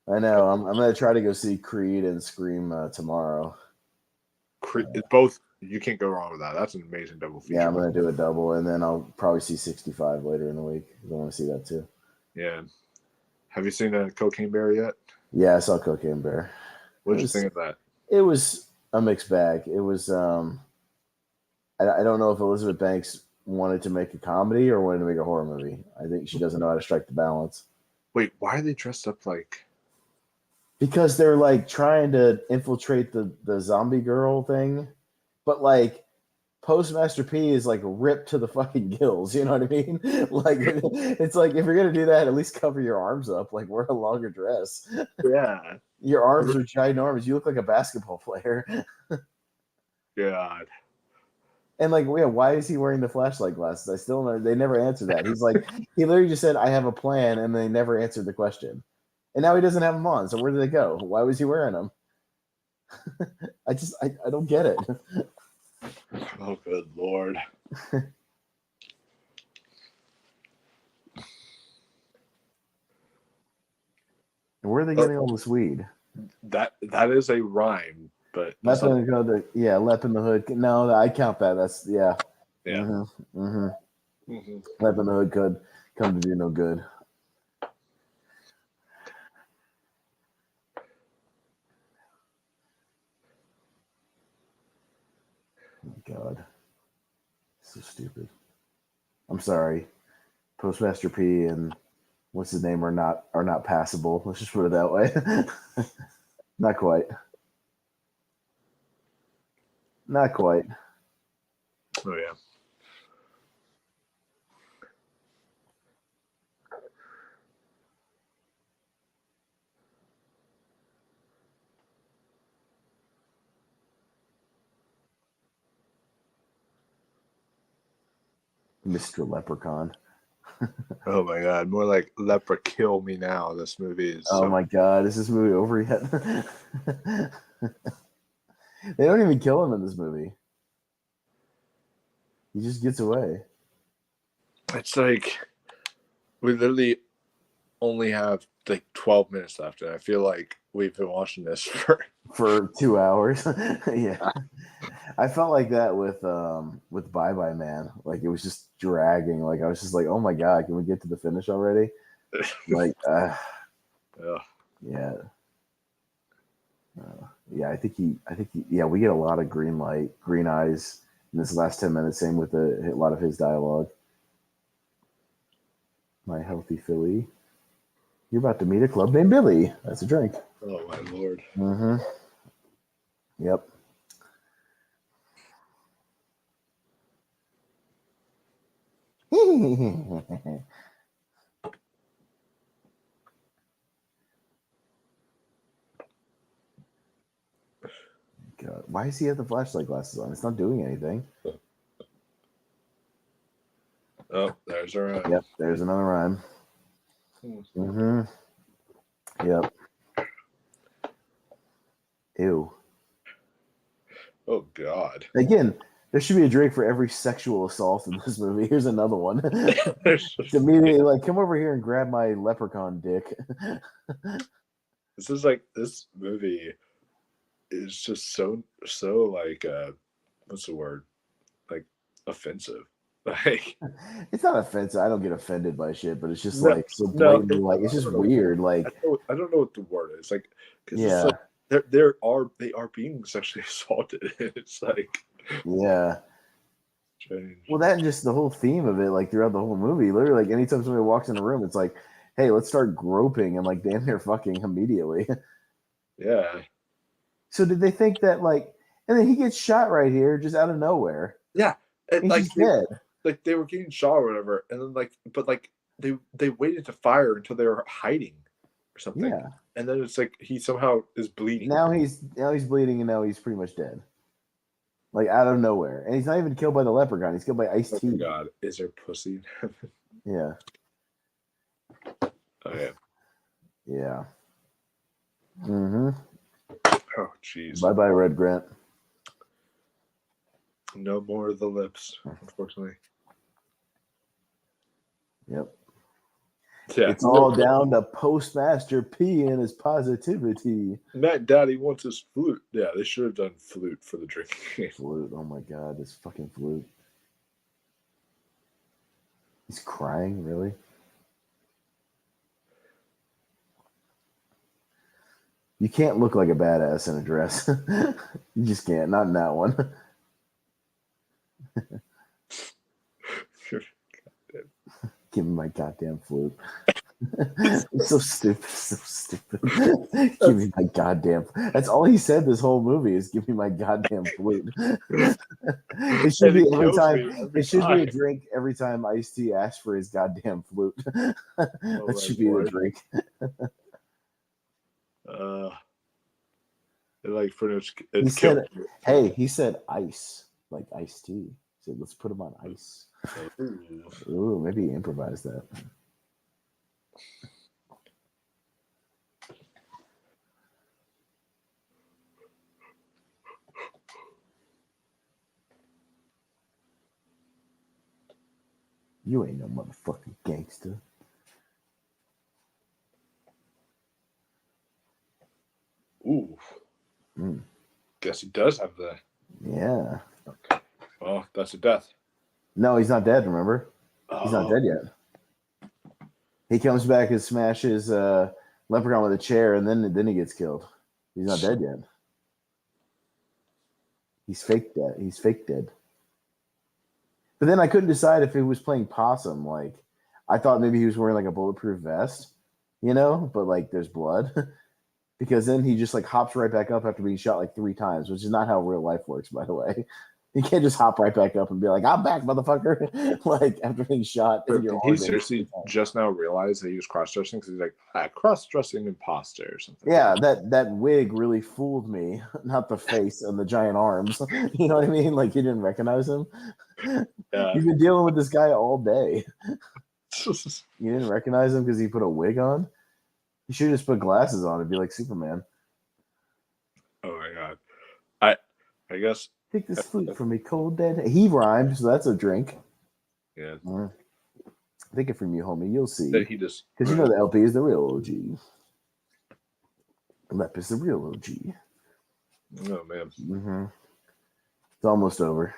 I know. I'm gonna try to go see Creed and Scream tomorrow. Both, you can't go wrong with that. That's an amazing double feature. Yeah, I'm gonna do a double, and then I'll probably see 65 later in the week. I want to see that too. Yeah. Have you seen a Cocaine Bear yet? Yeah, I saw Cocaine Bear. What did you think of that? It was a mixed bag. It was I don't know if Elizabeth Banks wanted to make a comedy or wanted to make a horror movie. I think she doesn't know how to strike the balance. Wait, why are they dressed up like? Because they're like trying to infiltrate the zombie girl thing, but like Postmaster P is like ripped to the fucking gills. You know what I mean? Like it's like if you're gonna do that, at least cover your arms up. Like wear a longer dress. Yeah, your arms are ginormous. You look like a basketball player. God. And like, yeah, why is he wearing the flashlight glasses? I still know they never answered that. He's like, he literally just said, "I have a plan," and they never answered the question. And now he doesn't have them on. So where did they go? Why was he wearing them? I don't get it. Oh, good Lord. Where are they getting all this weed? That is a rhyme, but Lep in the hood. No, I count that. That's yeah. Yeah. Lep in the hood could come to do no good. God, so stupid. I'm sorry, Postmaster P and what's his name are not passable. Let's just put it that way. Not quite. Not quite. Oh yeah. Mr. Leprechaun. Oh my God, more like Lepra kill me now. This movie is. Oh my God, is this movie over yet? They don't even kill him in this movie. He just gets away. It's like we literally only have like 12 minutes left, and I feel like we've been watching this for 2 hours. Yeah. I felt like that with Bye Bye Man. Like it was just dragging. Like I was just like, oh my God, can we get to the finish already? Like yeah. Yeah. Yeah, I think he yeah, we get a lot of green eyes in this last 10 minutes. Same with a lot of his dialogue. My healthy filly. You're about to meet a club named Billy. That's a drink. Oh my Lord. Mm-hmm. Yep. God, why does he have the flashlight glasses on? It's not doing anything. Oh, there's our rhyme. Yep, there's another rhyme. Mm-hmm. Yep. Ew. Oh God. Again, there should be a drink for every sexual assault in this movie. Here's another one. It's immediately like, come over here and grab my leprechaun dick. This movie is just so like what's the word? Like offensive. Like it's not offensive. I don't get offended by shit, but it's just no, like so blatantly like it's just weird. Like I don't know what the word is. Like because yeah. Like, they are being sexually assaulted. It's like yeah. Strange. Well, that and just the whole theme of it, like throughout the whole movie, literally, like anytime somebody walks in a room, it's like, hey, let's start groping and like damn near fucking immediately. Yeah. So did they think that like, and then he gets shot right here, just out of nowhere? Yeah, he's like just dead. Like they were getting shot or whatever, and then but they waited to fire until they were hiding or something. Yeah. And then it's like he somehow is bleeding. Now he's bleeding, and now he's pretty much dead. Like out of nowhere, and he's not even killed by the leprechaun. He's killed by Ice-T. Oh my God, is there pussy in heaven? Yeah. Oh yeah. Yeah. Mm-hmm. Oh jeez. Bye bye, Red Grant. No more of the lips, unfortunately. Yep. Yeah. It's all down to Postmaster P and his positivity. Matt Daddy wants his flute. Yeah, they should have done flute for the drinking game. Flute. Oh my God, this fucking flute. He's crying, really? You can't look like a badass in a dress. You just can't. Not in that one. Give me my goddamn flute. It's so stupid. So stupid. Give me my goddamn. That's all he said this whole movie is give me my goddamn flute. It should be every time. It should be a drink every time Ice-T asks for his goddamn flute. That should be the drink. Like for he said, "Hey," he said, "Ice," like iced tea. He said, "Let's put him on ice." Ooh, maybe he improvised that. You ain't no motherfucking gangster. Ooh. Guess he does have the. Yeah. Okay. Well, that's a death. No, he's not dead, remember? He's not dead yet. He comes back and smashes Leprechaun with a chair, and then he gets killed. He's not dead yet. He's fake dead. He's fake dead. But then I couldn't decide if he was playing possum. Like, I thought maybe he was wearing like a bulletproof vest, you know, but like there's blood. Because then he just like hops right back up after being shot like 3 times, which is not how real life works, by the way. You can't just hop right back up and be like, "I'm back, motherfucker!" Like after being shot. Did he seriously just now realize that he was cross-dressing? Because he's like, cross-dressing imposter or something. Yeah, that wig really fooled me. Not the face and the giant arms. You know what I mean? Like you didn't recognize him. Yeah. You've been dealing with this guy all day. You didn't recognize him because he put a wig on? You should just put glasses on and be like Superman. Oh my god. I guess. Take this flute from me, cold dead. He rhymed, so that's a drink. Yeah. Take it from you, homie. You'll see. That he just because you know the LP is the real OG. Lep is the real OG. Oh man. It's almost over.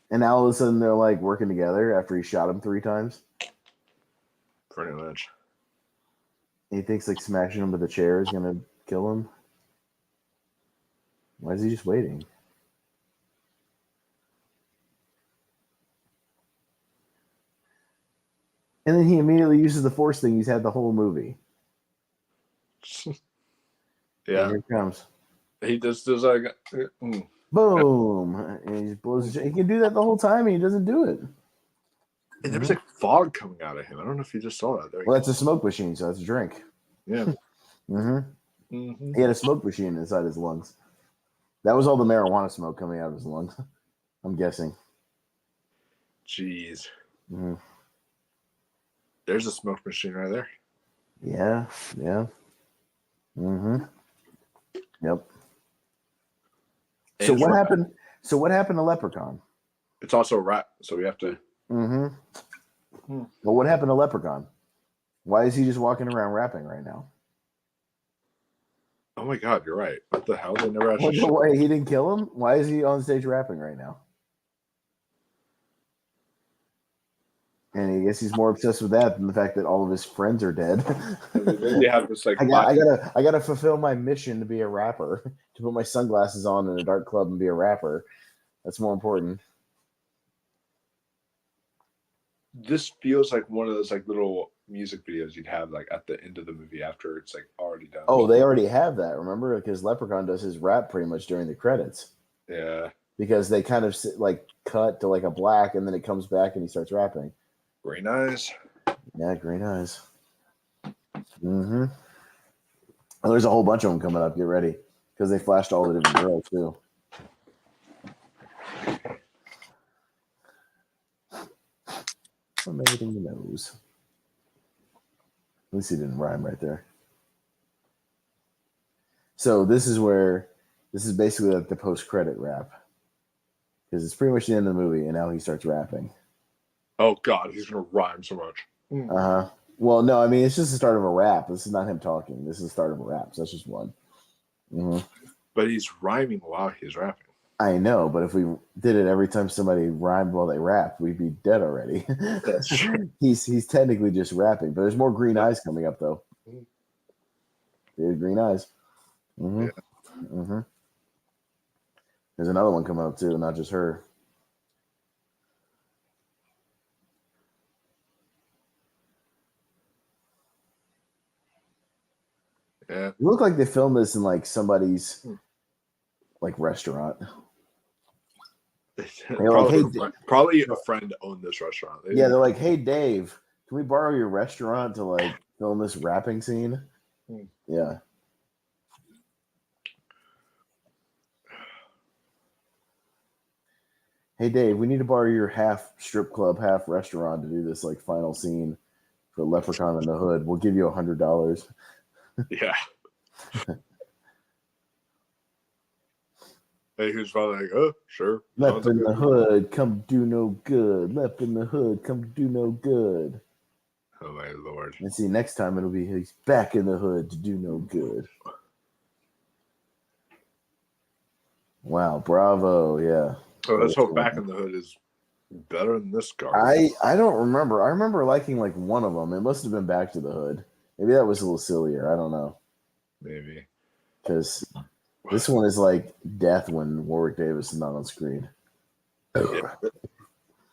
And now all of a sudden they're like working together after he shot him 3 times. Pretty much. He thinks like smashing him with a chair is gonna kill him. Why is he just waiting? And then he immediately uses the force thing he's had the whole movie. Yeah. And here it comes. He just does like boom. And he just blows he can do that the whole time and he doesn't do it. And there was like fog coming out of him. I don't know if you just saw that. Well, that's a smoke machine, so that's a drink. Yeah. He had a smoke machine inside his lungs. That was all the marijuana smoke coming out of his lungs. I'm guessing. Jeez. There's a smoke machine right there. Yeah. Yep. So what happened? So what happened to Leprechaun? It's also a rat, so we have to. Well, what happened to Leprechaun? Why is he just walking around rapping right now? Oh my god, you're right. What the hell? They never actually. Wait, he didn't kill him? Why is he on stage rapping right now? And I guess he's more obsessed with that than the fact that all of his friends are dead. They have this like. I gotta fulfill my mission to be a rapper. To put my sunglasses on in a dark club and be a rapper. That's more important. This feels like one of those like little music videos you'd have like at the end of the movie after it's like already done. Oh, they already have that, remember? Because Leprechaun does his rap pretty much during the credits. Yeah. Because they kind of like cut to like a black and then it comes back and he starts rapping. Green eyes. Yeah, green eyes. Well, there's a whole bunch of them coming up. Get ready. Because they flashed all the different girls too. From everything he knows. At least he didn't rhyme right there. So this is basically like the post-credit rap. Because it's pretty much the end of the movie, and now he starts rapping. Oh god, he's gonna rhyme so much. Well, no, I mean it's just the start of a rap. This is not him talking. This is the start of a rap. So that's just one. But he's rhyming while he's rapping. I know, but if we did it every time somebody rhymed while they rapped, we'd be dead already. That's true. He's technically just rapping, but there's more green eyes coming up though. There's green eyes. Mm-hmm. Yeah. Mm-hmm. There's another one coming up too, not just her. Yeah. It looked like they filmed this in like somebody's like restaurant. Probably a friend owned this restaurant. They're like, "Hey Dave, can we borrow your restaurant to like film this rapping scene?" Yeah. Hey Dave, we need to borrow your half strip club, half restaurant to do this like final scene for Leprechaun in the Hood. We'll give you $100. Yeah. Hey, who's probably like, oh, sure. Left in the hood, come do no good. Left in the hood, come do no good. Oh my Lord. And see, next time it'll be he's back in the hood to do no good. Wow, bravo, yeah. So let's hope Back in the Hood is better than this garbage. I don't remember. I remember liking like one of them. It must have been Back to the Hood. Maybe that was a little sillier. I don't know. Maybe. Because this one is like death when Warwick Davis is not on screen. Yeah.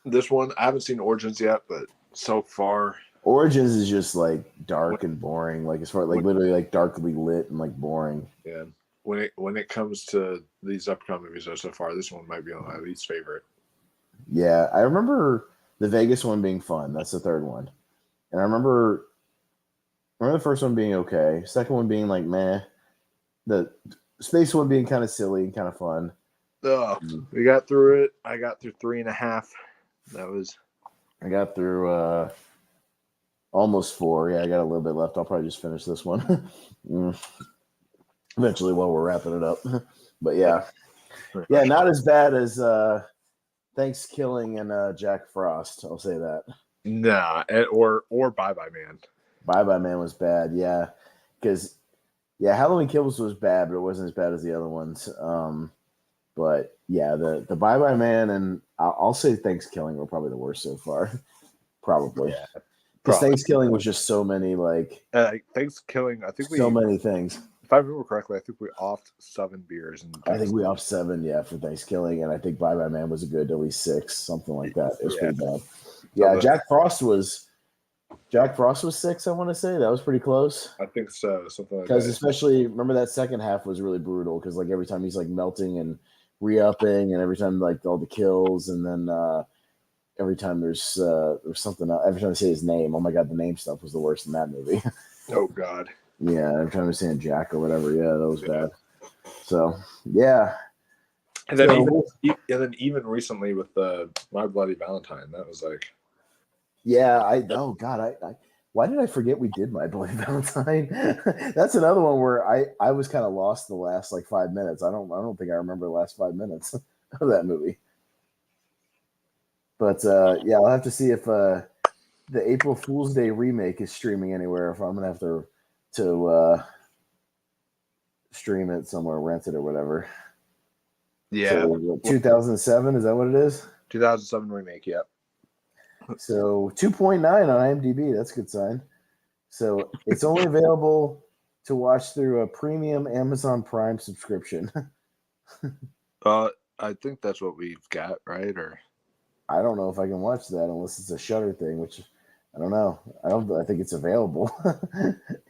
This one, I haven't seen Origins yet, but so far. Origins is just like dark and boring. Like as far like literally like darkly lit and like boring. Yeah. When it comes to these upcoming movies so far, this one might be my least favorite. Yeah, I remember the Vegas one being fun. That's the third one. And I remember the first one being okay. Second one being like meh. The space one being kind of silly and kind of fun. We got through it. I got through 3.5. I got through almost 4. Yeah, I got a little bit left. I'll probably just finish this one. Eventually while we're wrapping it up. But yeah. Yeah, not as bad as Thanksgiving and Jack Frost. I'll say that. Nah, or Bye Bye Man. Bye Bye Man was bad, yeah. Because Halloween Kills was bad, but it wasn't as bad as the other ones. But yeah, the Bye Bye Man and I'll say Thanksgiving were probably the worst so far. Probably. Yeah. Because Thanksgiving was just so many Thanksgiving, I think so many things. If I remember correctly, I think we offed 7 beers. I think we offed 7, for Thanksgiving, and I think Bye Bye Man was a good at least 6, something like that. It was pretty bad. Yeah, Jack Frost was 6. I want to say that was pretty close. I think so, something like that. Because especially remember that second half was really brutal because like every time he's like melting and re-upping, and every time like all the kills, and then every time there's something else. Every time I say his name, oh my god, the name stuff was the worst in that movie. Oh god. Yeah, every time I was saying Jack or whatever, yeah, that was bad. So yeah. And then even recently with the My Bloody Valentine, that was like. Yeah, why did I forget we did My Bloody Valentine? That's another one where I was kind of lost the last like 5 minutes. I don't think I remember the last 5 minutes of that movie. But I'll have to see if the April Fool's Day remake is streaming anywhere. If I'm gonna have to stream it somewhere, rent it or whatever. Yeah. So, 2007, is that what it is? 2007 remake, yep. So 2.9 on IMDb. That's a good sign. So it's only available to watch through a premium Amazon Prime subscription. I think that's what we've got, right? Or I don't know if I can watch that unless it's a Shudder thing, which I don't know. I think it's available.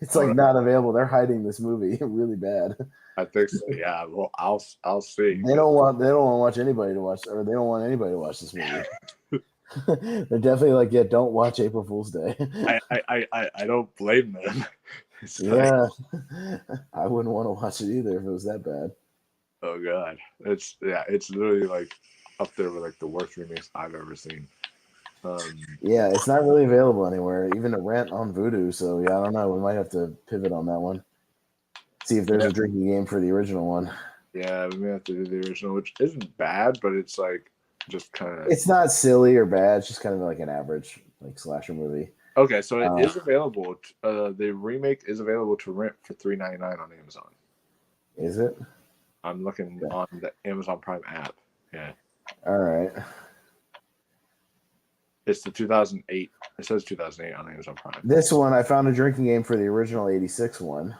It's like not available. They're hiding this movie really bad. I think so. Yeah. Well, I'll see. They don't want anybody to watch, or they don't want anybody to watch this movie. They're definitely like, yeah, don't watch April Fool's Day. I don't blame them. Yeah, I wouldn't want to watch it either if it was that bad. Oh god, it's literally like up there with like the worst remakes I've ever seen. Yeah, it's not really available anywhere, even to rent on Vudu. So yeah, I don't know. We might have to pivot on that one. See if there's a drinking game for the original one. Yeah, we may have to do the original, which isn't bad, but it's like just kind of. It's not silly or bad. It's just kind of like an average like slasher movie. Okay, so it is available. The remake is available to rent for $3.99 on Amazon. Is it? I'm looking on the Amazon Prime app. Yeah. All right. It's the 2008. It says 2008 on Amazon Prime. This one, I found a drinking game for the original 86 one.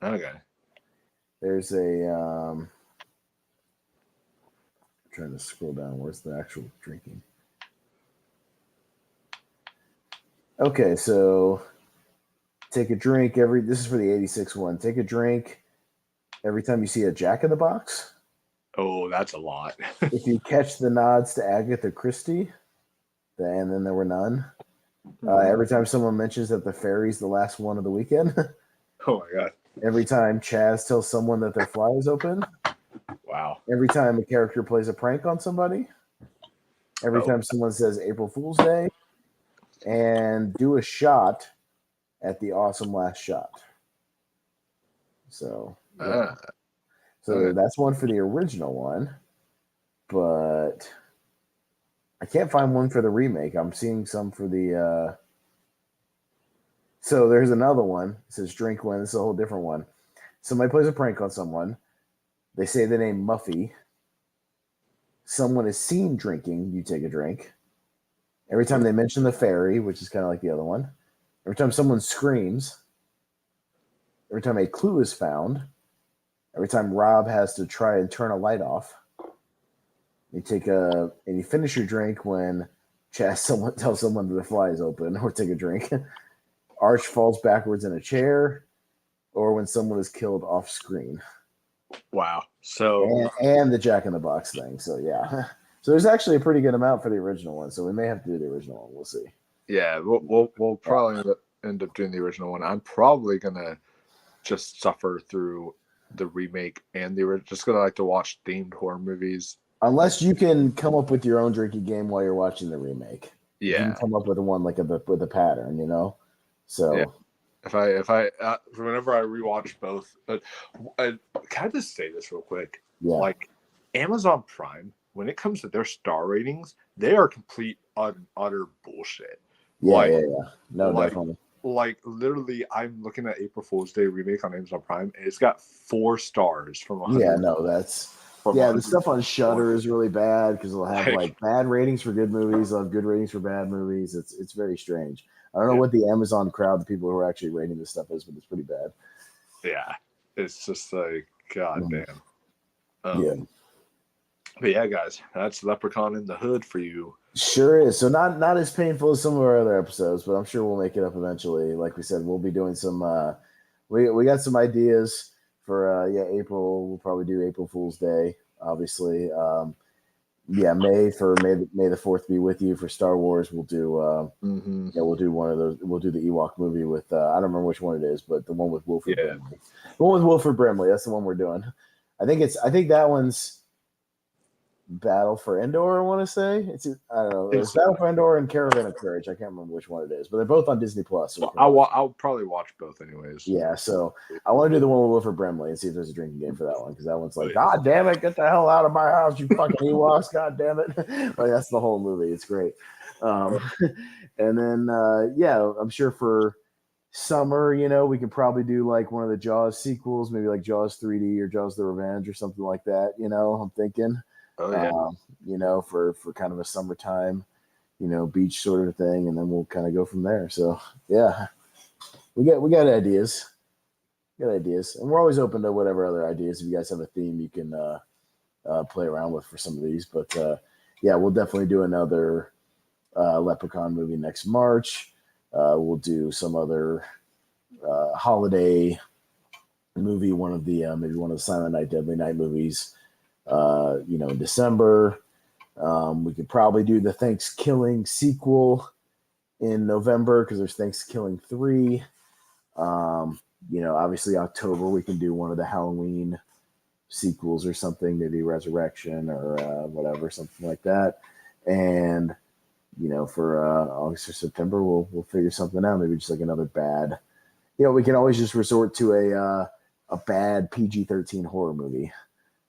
Okay. There's a I'm trying to scroll down. Where's the actual drinking? Okay, so take a drink this is for the 86 one. Take a drink every time you see a Jack in the Box. Oh, that's a lot. If you catch the nods to Agatha Christie, and then there were none. Every time someone mentions that the ferry's the last one of the weekend. Oh my god. Every time Chaz tells someone that their fly is open. Wow. Every time a character plays a prank on somebody. Every time someone says April Fool's Day. And do a shot at the awesome last shot. So, yeah. That's one for the original one. But I can't find one for the remake. I'm seeing some for the so there's another one. It says drink when. This is a whole different one. Somebody plays a prank on someone. They say the name Muffy. Someone is seen drinking. You take a drink. Every time they mention the fairy, which is kind of like the other one. Every time someone screams. Every time a clue is found. Every time Rob has to try and turn a light off. You finish your drink when someone tells someone that the fly is open, or take a drink. Arch falls backwards in a chair, or when someone is killed off screen. Wow. So and the Jack in the Box thing. So yeah. So there's actually a pretty good amount for the original one. So we may have to do the original one. We'll see. Yeah, we'll probably end up doing the original one. I'm probably gonna just suffer through the remake and the original. Just gonna like to watch themed horror movies. Unless you can come up with your own drinking game while you're watching the remake. Yeah. You can come up with one like with a pattern, you know? So yeah. If I whenever I rewatch both, can I just say this real quick? Yeah. Like Amazon Prime, when it comes to their star ratings, they are complete utter bullshit. Yeah. No, definitely. Like literally, I'm looking at April Fool's Day remake on Amazon Prime, and it's got 4 stars from 100. Yeah, no, that's the stuff on Shudder is really bad because they'll have like bad ratings for good movies, they'll have good ratings for bad movies. It's very strange. I don't know what the Amazon crowd, the people who are actually rating this stuff is, but it's pretty bad. Yeah, it's just like goddamn. Yeah. But yeah, guys, that's Leprechaun in the Hood for you. Sure is. So not as painful as some of our other episodes, but I'm sure we'll make it up eventually. Like we said, we'll be doing some. We got some ideas for April. We'll probably do April Fool's Day, obviously. May the 4th be with you for Star Wars. We'll do. We'll do one of those. We'll do the Ewok movie with. I don't remember which one it is, but the one with Wilford Brimley. The one with Wilford Brimley. That's the one we're doing. I think that one's Battle for Endor, I want to say. I don't know. It's Battle for Endor and Caravan of Courage. I can't remember which one it is, but they're both on Disney Plus. So I'll probably watch both anyways. Yeah, so I want to do the one with Wilford Brimley and see if there's a drinking game for that one, because that one's like, God damn it, get the hell out of my house, you fucking Ewoks, God damn it. Like, that's the whole movie. It's great. And then, I'm sure for summer, we can probably do like one of the Jaws sequels, maybe like Jaws 3D or Jaws the Revenge or something like that. I'm thinking. Oh yeah. For kind of a summertime, beach sort of thing, and then we'll kind of go from there. So yeah, we got ideas. And we're always open to whatever other ideas. If you guys have a theme, you can play around with for some of these. But we'll definitely do another Leprechaun movie next March. We'll do some other holiday movie, one of the maybe one of the Silent Night, Deadly Night movies. In December. We could probably do the Thanksgiving sequel in November because there's Thanksgiving 3. Obviously October we can do one of the Halloween sequels or something, maybe Resurrection or whatever, something like that. And for August or September we'll figure something out, maybe just like another bad. We can always just resort to a bad PG-13 horror movie.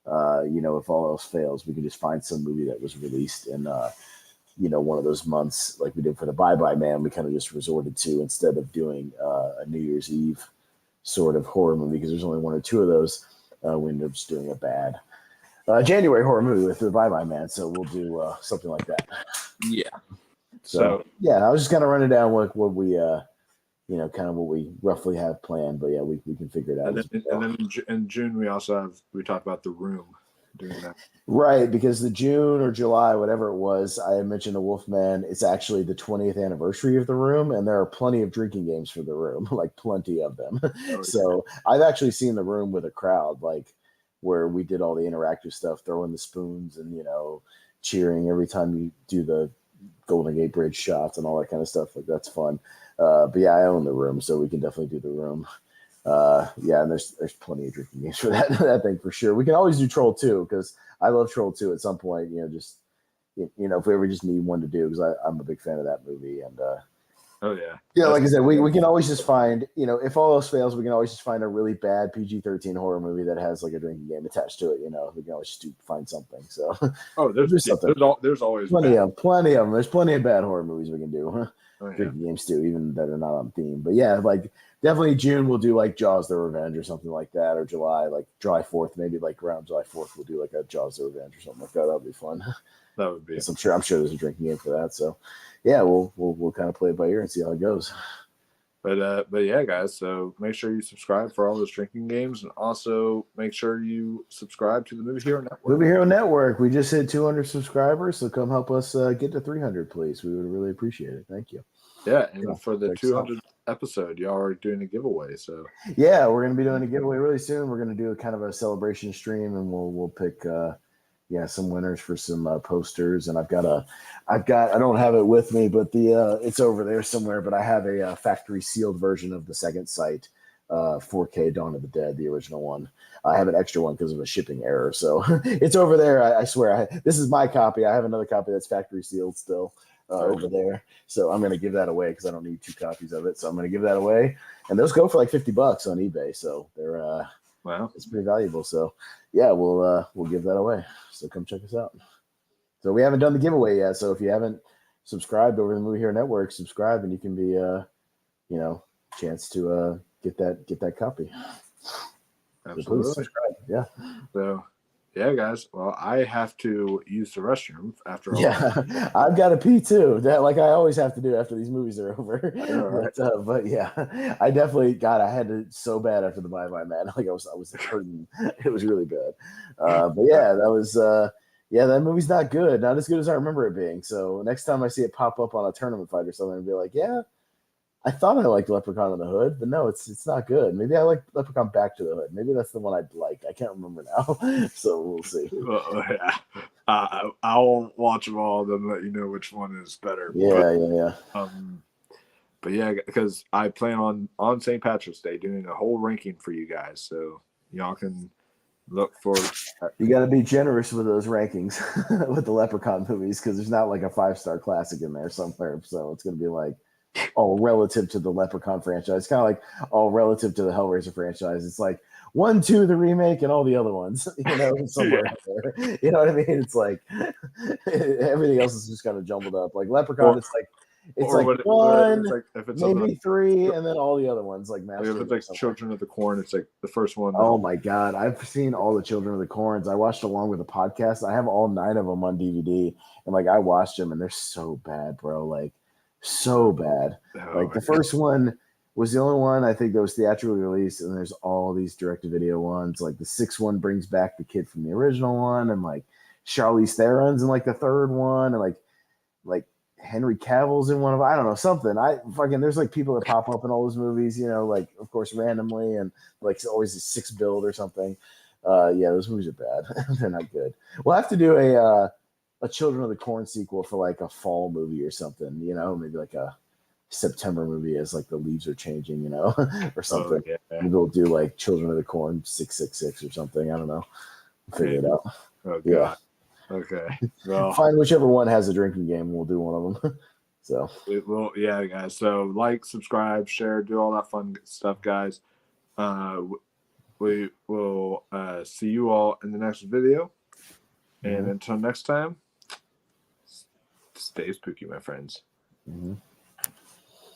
If all else fails, we can just find some movie that was released in, one of those months like we did for the Bye Bye Man. We kind of just resorted to, instead of doing a New Year's Eve sort of horror movie, because there's only 1 or 2 of those. we ended up just doing a bad January horror movie with the Bye Bye Man. So we'll do something like that. Yeah. So yeah, I was just kind of running down what we kind of what we roughly have planned, but yeah, we can figure it out. And then in June we talked about The Room doing that. Right, because the June or July, whatever it was, I mentioned the Wolfman. It's actually the 20th anniversary of The Room, and there are plenty of drinking games for The Room, like plenty of them. So I've actually seen The Room with a crowd, like where we did all the interactive stuff, throwing the spoons and cheering every time you do the Golden Gate Bridge shots and all that kind of stuff. Like that's fun. But yeah, I own The Room, so we can definitely do The Room. Yeah, and there's plenty of drinking games for that thing for sure. We can always do Troll 2 because I love Troll 2 at some point. Just if we ever just need one to do, because I'm a big fan of that movie. And yeah, like I said, we can always just find if all else fails, we can always just find a really bad PG-13 horror movie that has like a drinking game attached to it. We can always just find something. So there's always plenty of them. There's plenty of bad horror movies we can do. Drinking games too, even that are not on theme. But yeah, like definitely June we'll do like Jaws the Revenge or something like that, or July, like July 4th, maybe like around July 4th we'll do like a Jaws the Revenge or something like that. That'll be fun. That would be. I'm sure there's a drinking game for that. So yeah, we'll kind of play it by ear and see how it goes. But yeah, guys. So make sure you subscribe for all those drinking games, and also make sure you subscribe to the Movie Hero Network. Movie Hero Network. We just hit 200 subscribers, so come help us get to 300, please. We would really appreciate it. Thank you. Yeah, and for the 200th episode, y'all are doing a giveaway. So yeah, we're gonna be doing a giveaway really soon. We're gonna do a kind of a celebration stream, and we'll pick some winners for some posters. And I don't have it with me, but it's over there somewhere. But I have a factory sealed version of the second sight, 4K Dawn of the Dead, the original one. I have an extra one because of a shipping error, so it's over there. I swear, this is my copy. I have another copy that's factory sealed still. Over there, so I'm gonna give that away because I don't need 2 copies of it. So I'm gonna give that away, and those go for like $50 on eBay. So they're wow, it's pretty valuable. So yeah, we'll give that away. So come check us out. So we haven't done the giveaway yet. So if you haven't subscribed over the Movie Hero Network, subscribe, and you can be chance to get that copy. Absolutely. So please subscribe. Yeah. So. Yeah, guys. Well, I have to use the restroom after all. Yeah, I've got to pee too. That like I always have to do after these movies are over. But yeah, I definitely I had to so bad after the Bye Bye Man. Like I was hurting. It was really bad. But yeah, that was that movie's not good. Not as good as I remember it being. So next time I see it pop up on a tournament fight or something, I'll be like, yeah, I thought I liked Leprechaun in the Hood, but no, it's not good. Maybe I like Leprechaun Back to the Hood. Maybe that's the one I'd like. I can't remember now. So we'll see. Yeah. I'll watch them all, then let you know which one is better. Yeah. But yeah, because I plan on St. Patrick's Day doing a whole ranking for you guys, so y'all can look for. You got to be generous with those rankings with the Leprechaun movies because there's not like a 5-star classic in there somewhere. So it's going to be like all relative to the Leprechaun franchise, kind of like all relative to the Hellraiser franchise. It's like 1, 2, the remake, and all the other ones, somewhere out there. You know what I mean? It's like everything else is just kind of jumbled up. Like Leprechaun, it's like 1, maybe 3, and then all the other ones like Master. If it's like Children of the Corn, it's like the first one. Oh my God, I've seen all the Children of the Corns. I watched along with the podcast. I have all 9 of them on DVD, and like I watched them, and they're so bad, bro. Like. So bad. Like the first one was the only one I think that was theatrically released, and there's all these direct-to-video ones. Like the 6th one brings back the kid from the original one, and like Charlize Theron's in like the 3rd one, and like Henry Cavill's in one of I don't know something. There's like people that pop up in all those movies, like of course randomly, and like it's always a 6 build or something. Yeah, those movies are bad. They're not good. We'll have to do a Children of the Corn sequel for like a fall movie or something, maybe like a September movie as like the leaves are changing, or something. Oh, yeah. Maybe we'll do like Children of the Corn 666 or something. I don't know. Figure it out. Oh, God. Okay. Well, find whichever one has a drinking game and we'll do one of them. So yeah, guys. So like, subscribe, share, do all that fun stuff, guys. We will see you all in the next video. And until next time, stay spooky, my friends. Mm-hmm.